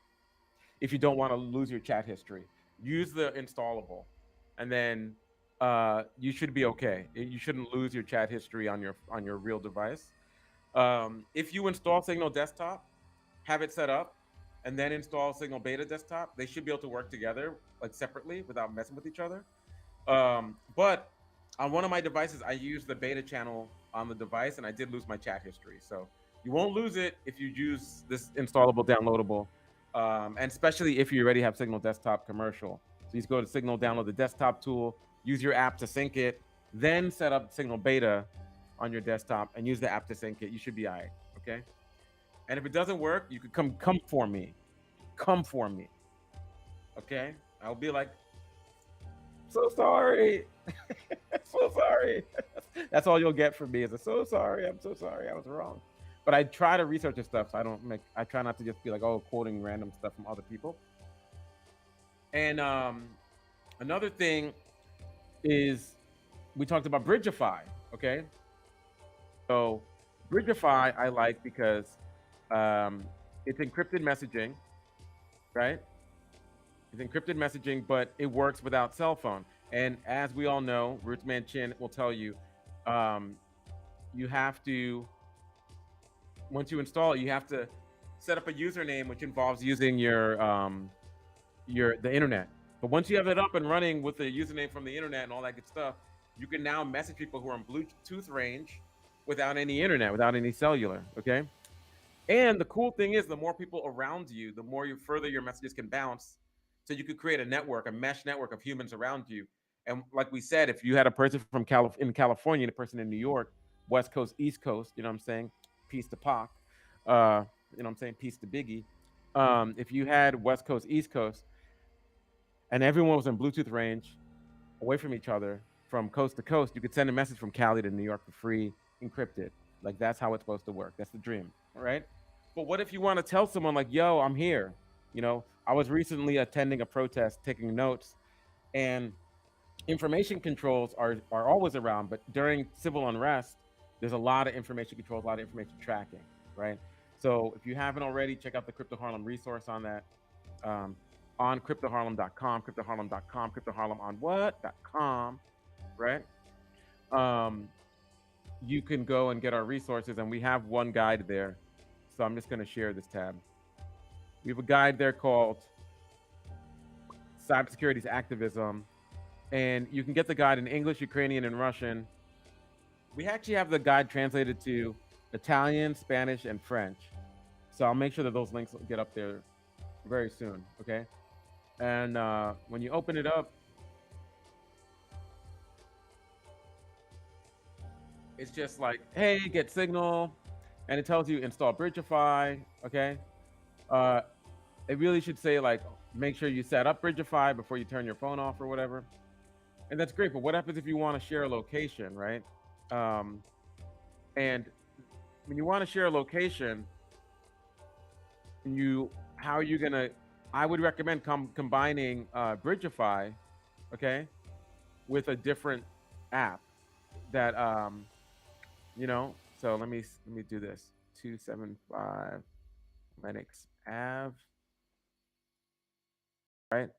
if you don't want to lose your chat history. Use the installable, and then you should be okay. You shouldn't lose your chat history on your real device. If you install Signal Desktop, have it set up, and then install Signal Beta Desktop, they should be able to work together like separately without messing with each other. But on one of my devices, I used the beta channel on the device, and I did lose my chat history. So you won't lose it if you use this installable downloadable, and especially if you already have Signal Desktop Commercial. So you just go to Signal, download the desktop tool, use your app to sync it, then set up Signal Beta on your desktop and use the app to sync it. You should be all right, okay? And if it doesn't work, you could come for me. Come for me. Okay? I'll be like, so sorry. So sorry. That's all you'll get from me is a so sorry. I'm so sorry. I was wrong. But I try to research this stuff so I try not to just be like, oh, quoting random stuff from other people. And another thing is we talked about Bridgefy, okay? So Bridgefy I like because it's encrypted messaging, right? It's encrypted messaging, but it works without cell phone. And as we all know, Rootsman Chin will tell you, you have to, once you install it, you have to set up a username, which involves using the internet. But once you have it up and running with the username from the internet and all that good stuff, you can now message people who are in Bluetooth range without any internet, without any cellular, okay? And the cool thing is the more people around you, the more further your messages can bounce. So you could create a network, a mesh network of humans around you. And like we said, if you had a person from in California and a person in New York, West Coast, East Coast, you know what I'm saying? Peace to Pac. You know what I'm saying? Peace to Biggie. If you had West Coast, East Coast, and everyone was in Bluetooth range away from each other from coast to coast, you could send a message from Cali to New York for free, encrypted. Like that's how it's supposed to work. That's the dream, all right? But what if you want to tell someone like, yo, I'm here? You know, I was recently attending a protest, taking notes, and information controls are always around, but during civil unrest, there's a lot of information controls, a lot of information tracking, right? So if you haven't already, check out the Crypto Harlem resource on that. On cryptoharlem.com, cryptoharlem.com, cryptoharlem on what.com, right? You can go and get our resources, and we have one guide there. So I'm just going to share this tab. We have a guide there called Cybersecurity's Activism, and you can get the guide in English, Ukrainian, and Russian. We actually have the guide translated to Italian, Spanish, and French. So I'll make sure that those links get up there very soon, okay? And when you open it up, it's just like, hey, get Signal, and it tells you install Bridgefy, okay? It really should say like, make sure you set up Bridgefy before you turn your phone off or whatever. And that's great, but what happens if you want to share a location, right? And when you want to share a location, how are you gonna, I would recommend combining Bridgefy, okay, with a different app that, you know, so let me do this. 275 Lennox Ave, right?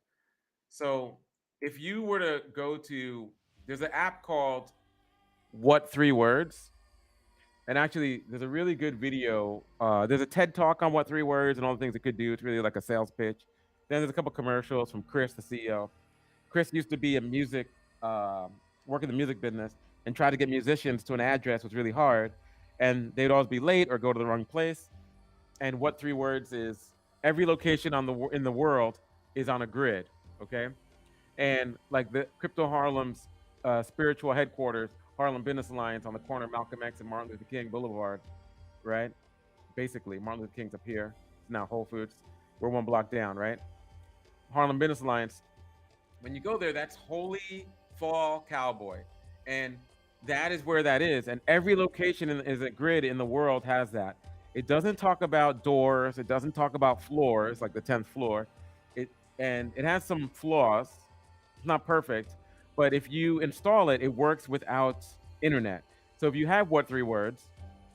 So if you were to go to, there's an app called What3Words. And actually, there's a really good video. There's a TED Talk on What3Words and all the things it could do. It's really like a sales pitch. Then there's a couple commercials from Chris, the CEO. Chris used to be a work in the music business, and try to get musicians to an address was really hard. And they'd always be late or go to the wrong place. And What3Words is every location in the world is on a grid, okay? And like the Crypto Harlem's spiritual headquarters, Harlem Business Alliance on the corner of Malcolm X and Martin Luther King Boulevard, right? Basically, Martin Luther King's up here. It's now Whole Foods. We're one block down, right? Harlem Business Alliance. When you go there, that's Holy Fall Cowboy. And that is where that is. And every location is a grid in the world has that. It doesn't talk about doors. It doesn't talk about floors, like the 10th floor. And it has some flaws. It's not perfect. But if you install it, it works without internet. So if you have What3Words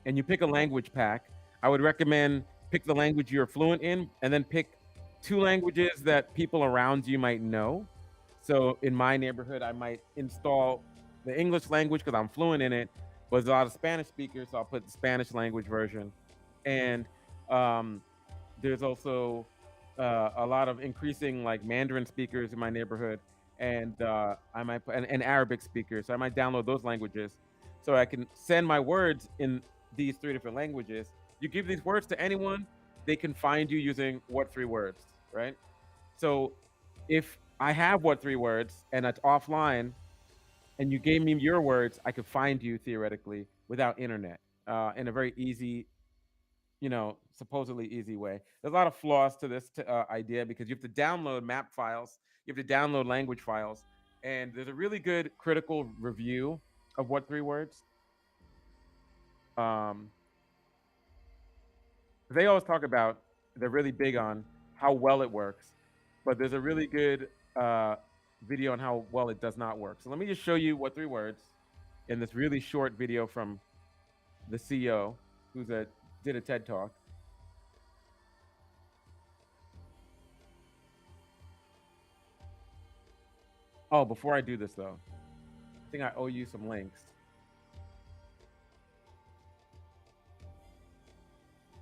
and you pick a language pack, I would recommend pick the language you're fluent in and then pick 2 languages that people around you might know. So in my neighborhood, I might install the English language because I'm fluent in it, but there's a lot of Spanish speakers, so I'll put the Spanish language version. And there's also a lot of increasing like Mandarin speakers in my neighborhood, and I might and Arabic speakers. So I might download those languages, so I can send my words in these 3 different languages. You give these words to anyone, they can find you using What3Words, right? So if I have What3Words and it's offline, and you gave me your words, I could find you theoretically without internet, in a very easy, supposedly easy way. There's a lot of flaws to this idea because you have to download map files, you have to download language files, and there's a really good critical review of What3Words. Um, they always talk about, they're really big on how well it works, but there's a really good video on how well it does not work. So let me just show you What3Words in this really short video from the CEO did a TED talk. Oh, before I do this though, I think I owe you some links.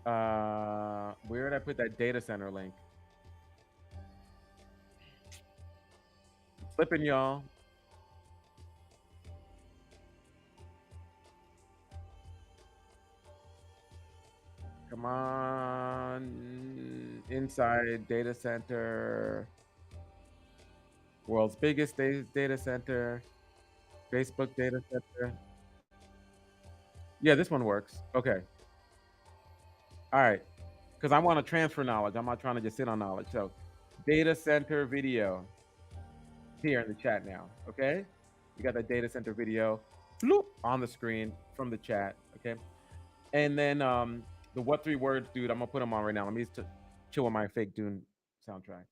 Where did I put that data center link? Flipping y'all. Come on, inside data center, world's biggest data center, Facebook data center. Yeah, this one works. Okay. All right. Because I want to transfer knowledge. I'm not trying to just sit on knowledge. So data center video here in the chat now. Okay. You got that data center video bloop, on the screen from the chat. Okay. And then the What3Words dude, I'm going to put him on right now. Let me just chill with my fake Dune soundtrack.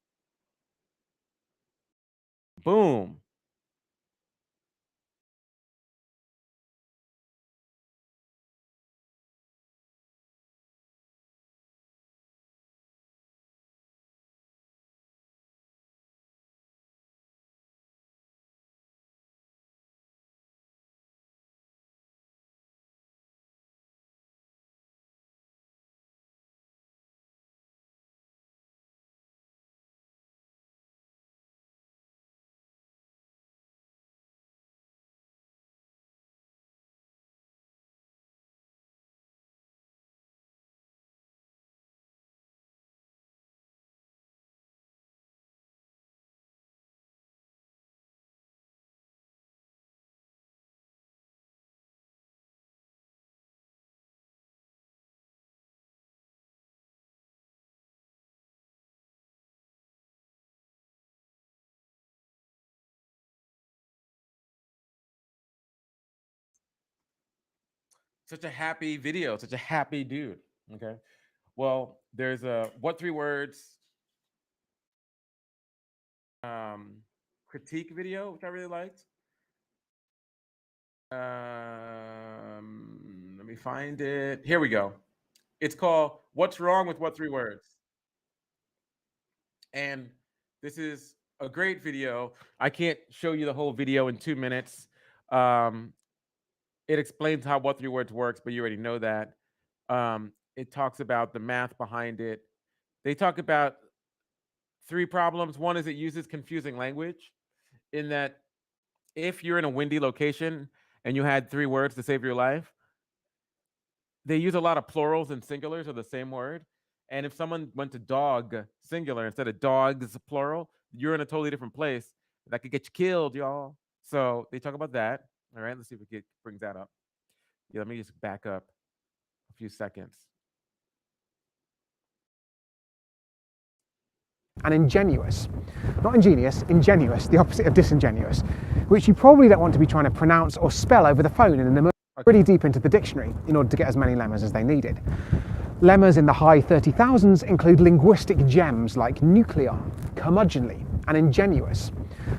Boom. Such a happy video, such a happy dude. Okay. Well, there's a What3Words critique video, which I really liked. Let me find it. Here we go. It's called What's Wrong with What3Words? And this is a great video. I can't show you the whole video in 2 minutes. It explains how What3Words works, but you already know that. It talks about the math behind it. They talk about 3 problems. One is it uses confusing language, in that if you're in a windy location and you had 3 words to save your life, they use a lot of plurals and singulars of the same word. And if someone went to dog singular instead of dogs plural, you're in a totally different place. That could get you killed, y'all. So they talk about that. All right, let's see if it brings that up. Yeah, let me just back up a few seconds. And ingenuous. Not ingenious, ingenuous, the opposite of disingenuous, which you probably don't want to be trying to pronounce or spell over the phone in an emergency. Pretty deep into the dictionary in order to get as many lemmas as they needed. Lemmas in the high 30,000s include linguistic gems like nuclear, curmudgeonly, and ingenuous.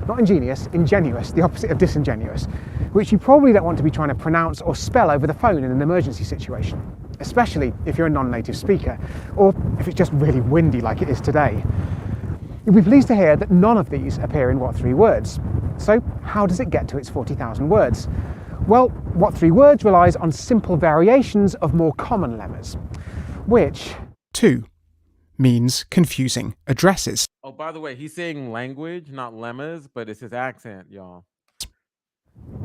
Not ingenious, ingenuous, the opposite of disingenuous, which you probably don't want to be trying to pronounce or spell over the phone in an emergency situation, especially if you're a non-native speaker, or if it's just really windy like it is today. You'll be pleased to hear that none of these appear in What3Words. So how does it get to its 40,000 words? Well, What3Words relies on simple variations of more common lemmas, which 2. means confusing addresses. Oh, by the way, he's saying language, not lemmas, but it's his accent, y'all.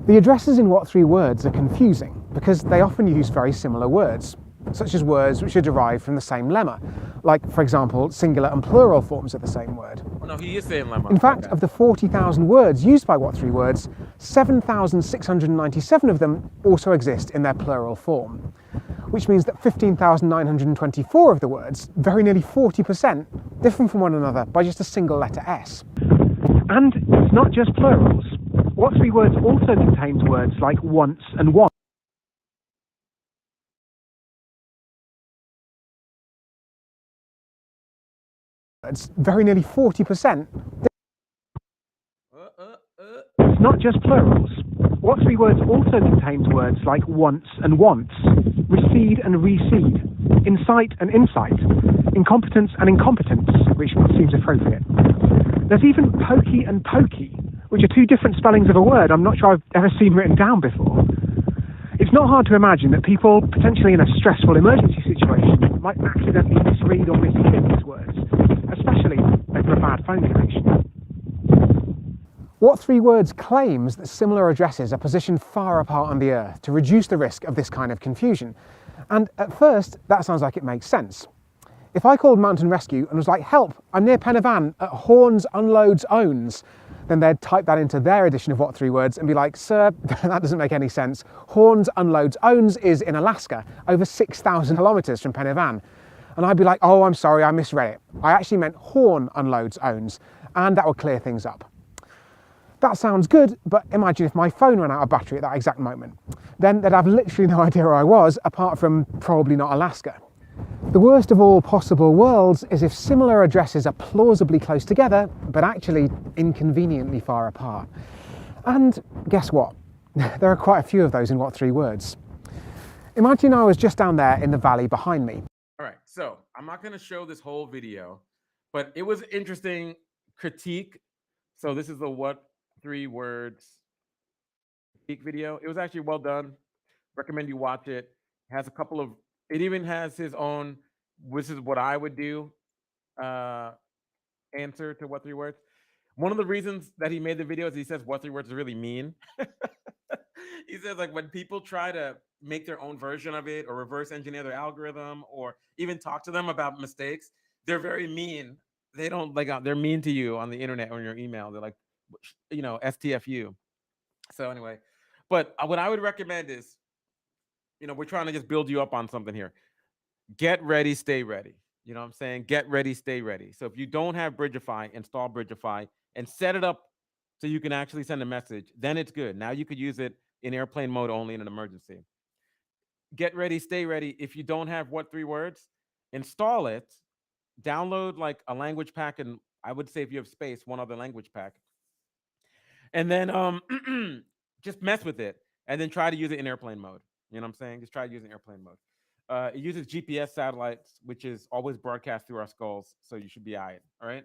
The addresses in What3Words are confusing because they often use very similar words, such as words which are derived from the same lemma, like, for example, singular and plural forms of the same word. Oh, no, he is saying lemma. In fact, of the 40,000 words used by What3Words, 7,697 of them also exist in their plural form, which means that 15,924 of the words, very nearly 40%, differ from one another by just a single letter S. And it's not just plurals. What3Words also contains words like once and want. It's very nearly 40%. It's not just plurals. What3Words also contains words like once and wants, recede and reseed, insight and insight, incompetence and incompetence, which seems appropriate. There's even pokey and pokey, which are two different spellings of a word I'm not sure I've ever seen written down before. It's not hard to imagine that people, potentially in a stressful emergency situation, might accidentally misread or mishear these words, especially over a bad phone connection. What3Words claims that similar addresses are positioned far apart on the Earth to reduce the risk of this kind of confusion. And at first, that sounds like it makes sense. If I called Mountain Rescue and was like, help, I'm near Pen y Fan at Horns Unloads Owns, then they'd type that into their edition of What3Words and be like, sir, that doesn't make any sense. Horns Unloads Owns is in Alaska, over 6,000 kilometers from Pen y Fan. And I'd be like, oh, I'm sorry, I misread it. I actually meant Horn Unloads Owns, and that would clear things up. That sounds good, but imagine if my phone ran out of battery at that exact moment. Then they'd have literally no idea where I was, apart from probably not Alaska. The worst of all possible worlds is if similar addresses are plausibly close together, but actually inconveniently far apart. And guess what? There are quite a few of those in What3Words. Imagine I was just down there in the valley behind me. All right, so I'm not going to show this whole video, but it was interesting critique. So this is the What3Words critique video. It was actually well done. Recommend you watch it. It has a couple of, it even has his own, this is what I would do answer to What3Words. One of the reasons that he made the video is he says What3Words is really mean. He says, like, when people try to make their own version of it or reverse engineer their algorithm or even talk to them about mistakes, they're very mean. They don't like, they're mean to you on the internet or in your email. They're like, you know, STFU. So anyway, but what I would recommend is, you know, we're trying to just build you up on something here. Get ready, stay ready. You know what I'm saying? Get ready, stay ready. So if you don't have Bridgefy, install Bridgefy and set it up so you can actually send a message. Then it's good. Now you could use it in airplane mode only in an emergency. Get ready, stay ready. If you don't have What3Words, install it, download like a language pack, and I would say if you have space, one other language pack. And then just mess with it and then try to use it in airplane mode. You know what I'm saying? Just try using airplane mode. It uses GPS satellites, which is always broadcast through our skulls. So you should be all right.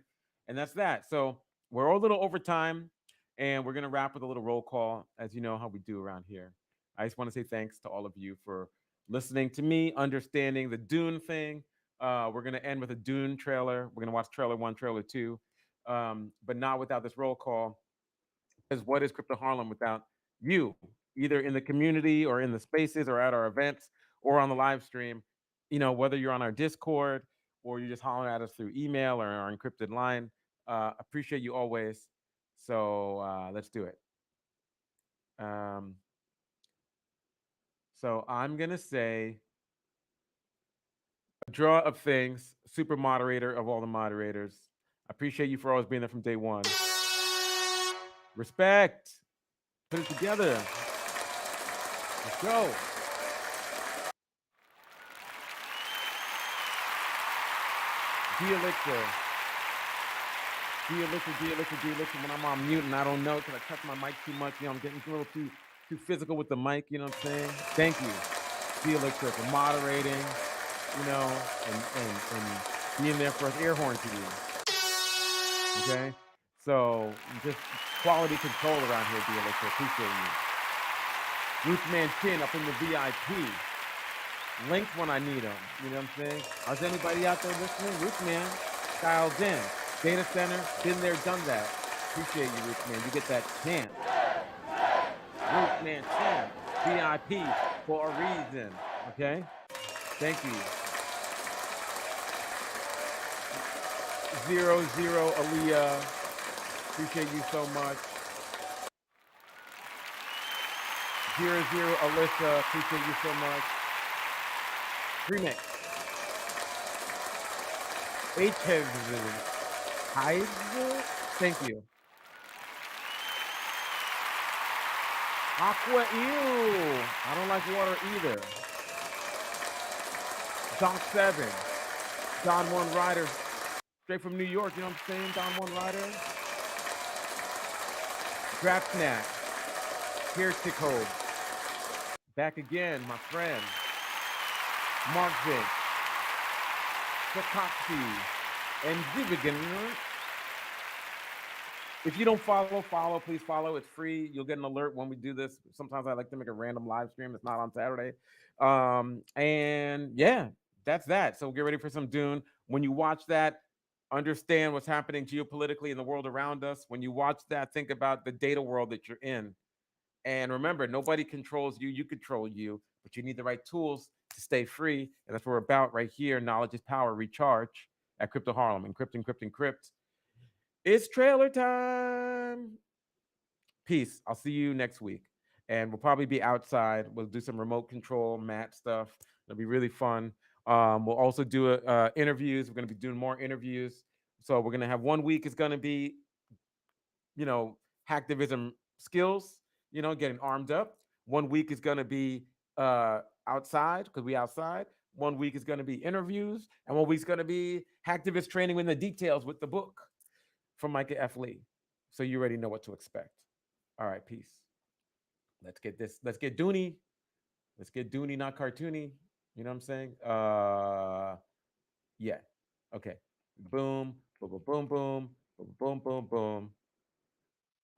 And that's that. So we're a little over time and we're going to wrap with a little roll call, as you know how we do around here. I just want to say thanks to all of you for listening to me, understanding the Dune thing. We're going to end with a Dune trailer. We're going to watch trailer 1, trailer 2, but not without this roll call. Because what is Crypto Harlem without you, either in the community or in the spaces or at our events or on the live stream? You know, whether you're on our Discord or you're just hollering at us through email or our encrypted line. Appreciate you always. So let's do it. So I'm going to say a draw of things, super moderator of all the moderators. I appreciate you for always being there from day one. Respect. Put it together. Let's go. D-Elixir. When I'm on mute and I don't know because I touch my mic too much, you know, I'm getting a little too physical with the mic, you know what I'm saying? Thank you, D-Elixir, for moderating, you know, and being there for us, air horn to you. Okay? So just quality control around here, D-Elixir. Appreciate you. Ruth Man Chin up in the VIP. Links when I need them. You know what I'm saying? Is anybody out there listening? Rootman, dialed in. Data center, been there, done that. Appreciate you, Rootman. You get that chance. Rootman chance. VIP for a reason. Okay? Thank you. 00 Aaliyah. Appreciate you so much. 00 Alyssa. Appreciate you so much. Remix. Hive. Thank you. Aqua Ew. I don't like water either. Doc 7. Don One Rider. Straight from New York, you know what I'm saying? Don One Rider. Draft Snack. Here's Tickhold. Back again, my friend. Mark Vick. Sakaxi. And Zivigan. If you don't follow, please follow. It's free. You'll get an alert when we do this. Sometimes I like to make a random live stream. It's not on Saturday. And yeah, that's that. So get ready for some Dune. When you watch that, understand what's happening geopolitically in the world around us. When you watch that, think about the data world that you're in. And remember, nobody controls you. You control you. But you need the right tools to stay free. And that's what we're about right here. Knowledge is power. Recharge at Crypto Harlem. Encrypt, encrypt, encrypt. It's trailer time. Peace. I'll see you next week. And we'll probably be outside. We'll do some remote control, mat stuff. It'll be really fun. We'll also do interviews. We're going to be doing more interviews. So we're going to have 1 week is going to be, hacktivism skills, getting armed up. 1 week is going to be outside because we outside. 1 week is going to be interviews. And 1 week's going to be hacktivist training in the details with the book from Micah F. Lee. So you already know what to expect. All right, peace. Let's get this. Let's get Dooney. Let's get Dooney, not cartoony. You know what I'm saying? Yeah. Okay. Boom, boom, boom, boom, boom, boom, boom, boom,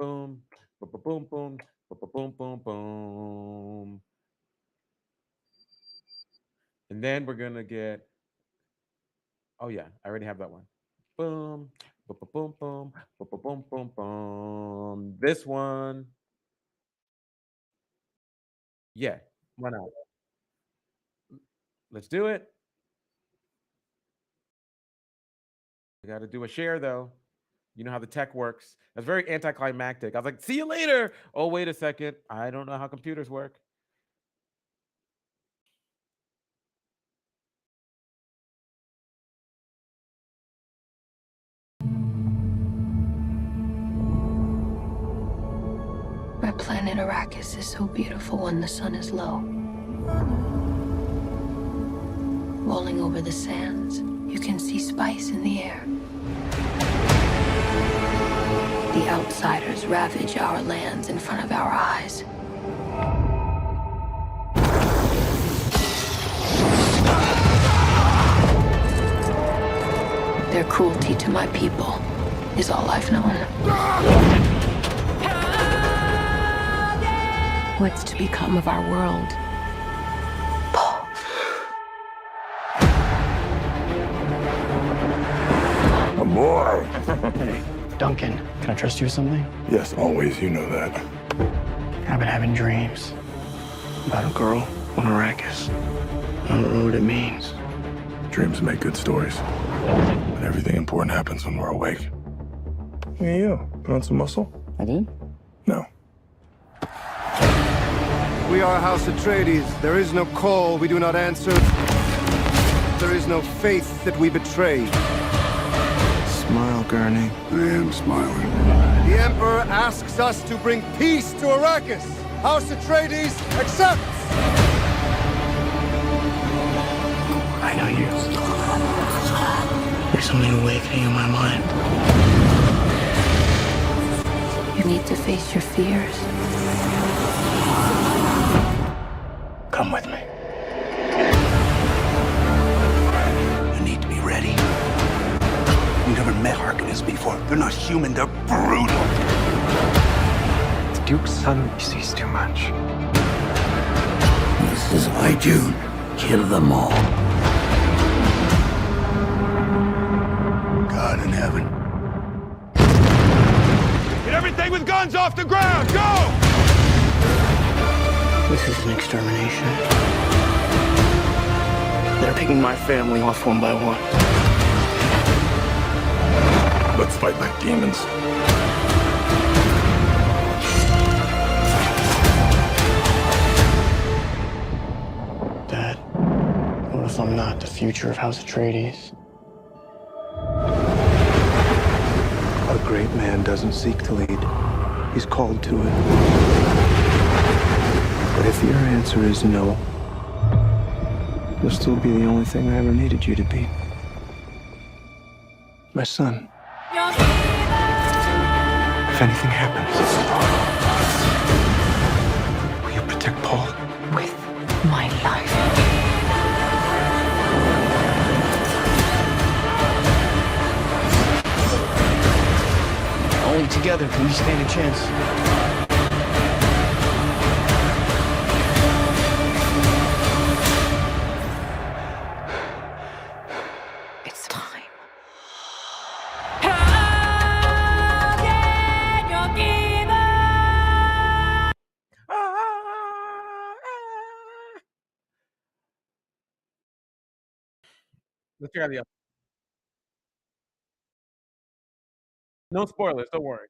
boom, boom, boom, boom, boom, boom, boom. And then we're gonna get. Oh yeah, I already have that one. Boom, boom, boom, boom, boom, boom, boom, boom. This one. Yeah, why not? Let's do it. I got to do a share though. You know how the tech works. That's very anticlimactic. I was like, see you later. Oh, wait a second. I don't know how computers work. My planet Arrakis is so beautiful when the sun is low. Rolling over the sands, you can see spice in the air. The outsiders ravage our lands in front of our eyes. Their cruelty to my people is all I've known. What's to become of our world? Paul. A boy. Hey, Duncan, can I trust you with something? Yes, always. You know that. I've been having dreams about a girl on Arrakis. I don't know what it means. Dreams make good stories. But everything important happens when we're awake. Look at you. Put on some muscle? I did? No. We are House Atreides. There is no call we do not answer. There is no faith that we betray. Smile, Gurney. I am smiling. The Emperor asks us to bring peace to Arrakis. House Atreides accepts. I know you. There's something awakening in my mind. You need to face your fears. Come with me. You need to be ready. You never met Harkonnens before. They're not human, they're brutal. The Duke's son sees too much. This is Ijun. Kill them all. God in heaven. Get everything with guns off the ground! Go! This is an extermination. They're picking my family off one by one. Let's fight like demons. Dad, what if I'm not the future of House Atreides? A great man doesn't seek to lead. He's called to it. But if your answer is no, you'll still be the only thing I ever needed you to be. My son. If anything happens, will you protect Paul? With my life. Only together can we stand a chance. It's time. Let's check out the other. No spoilers, don't worry.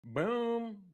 Boom.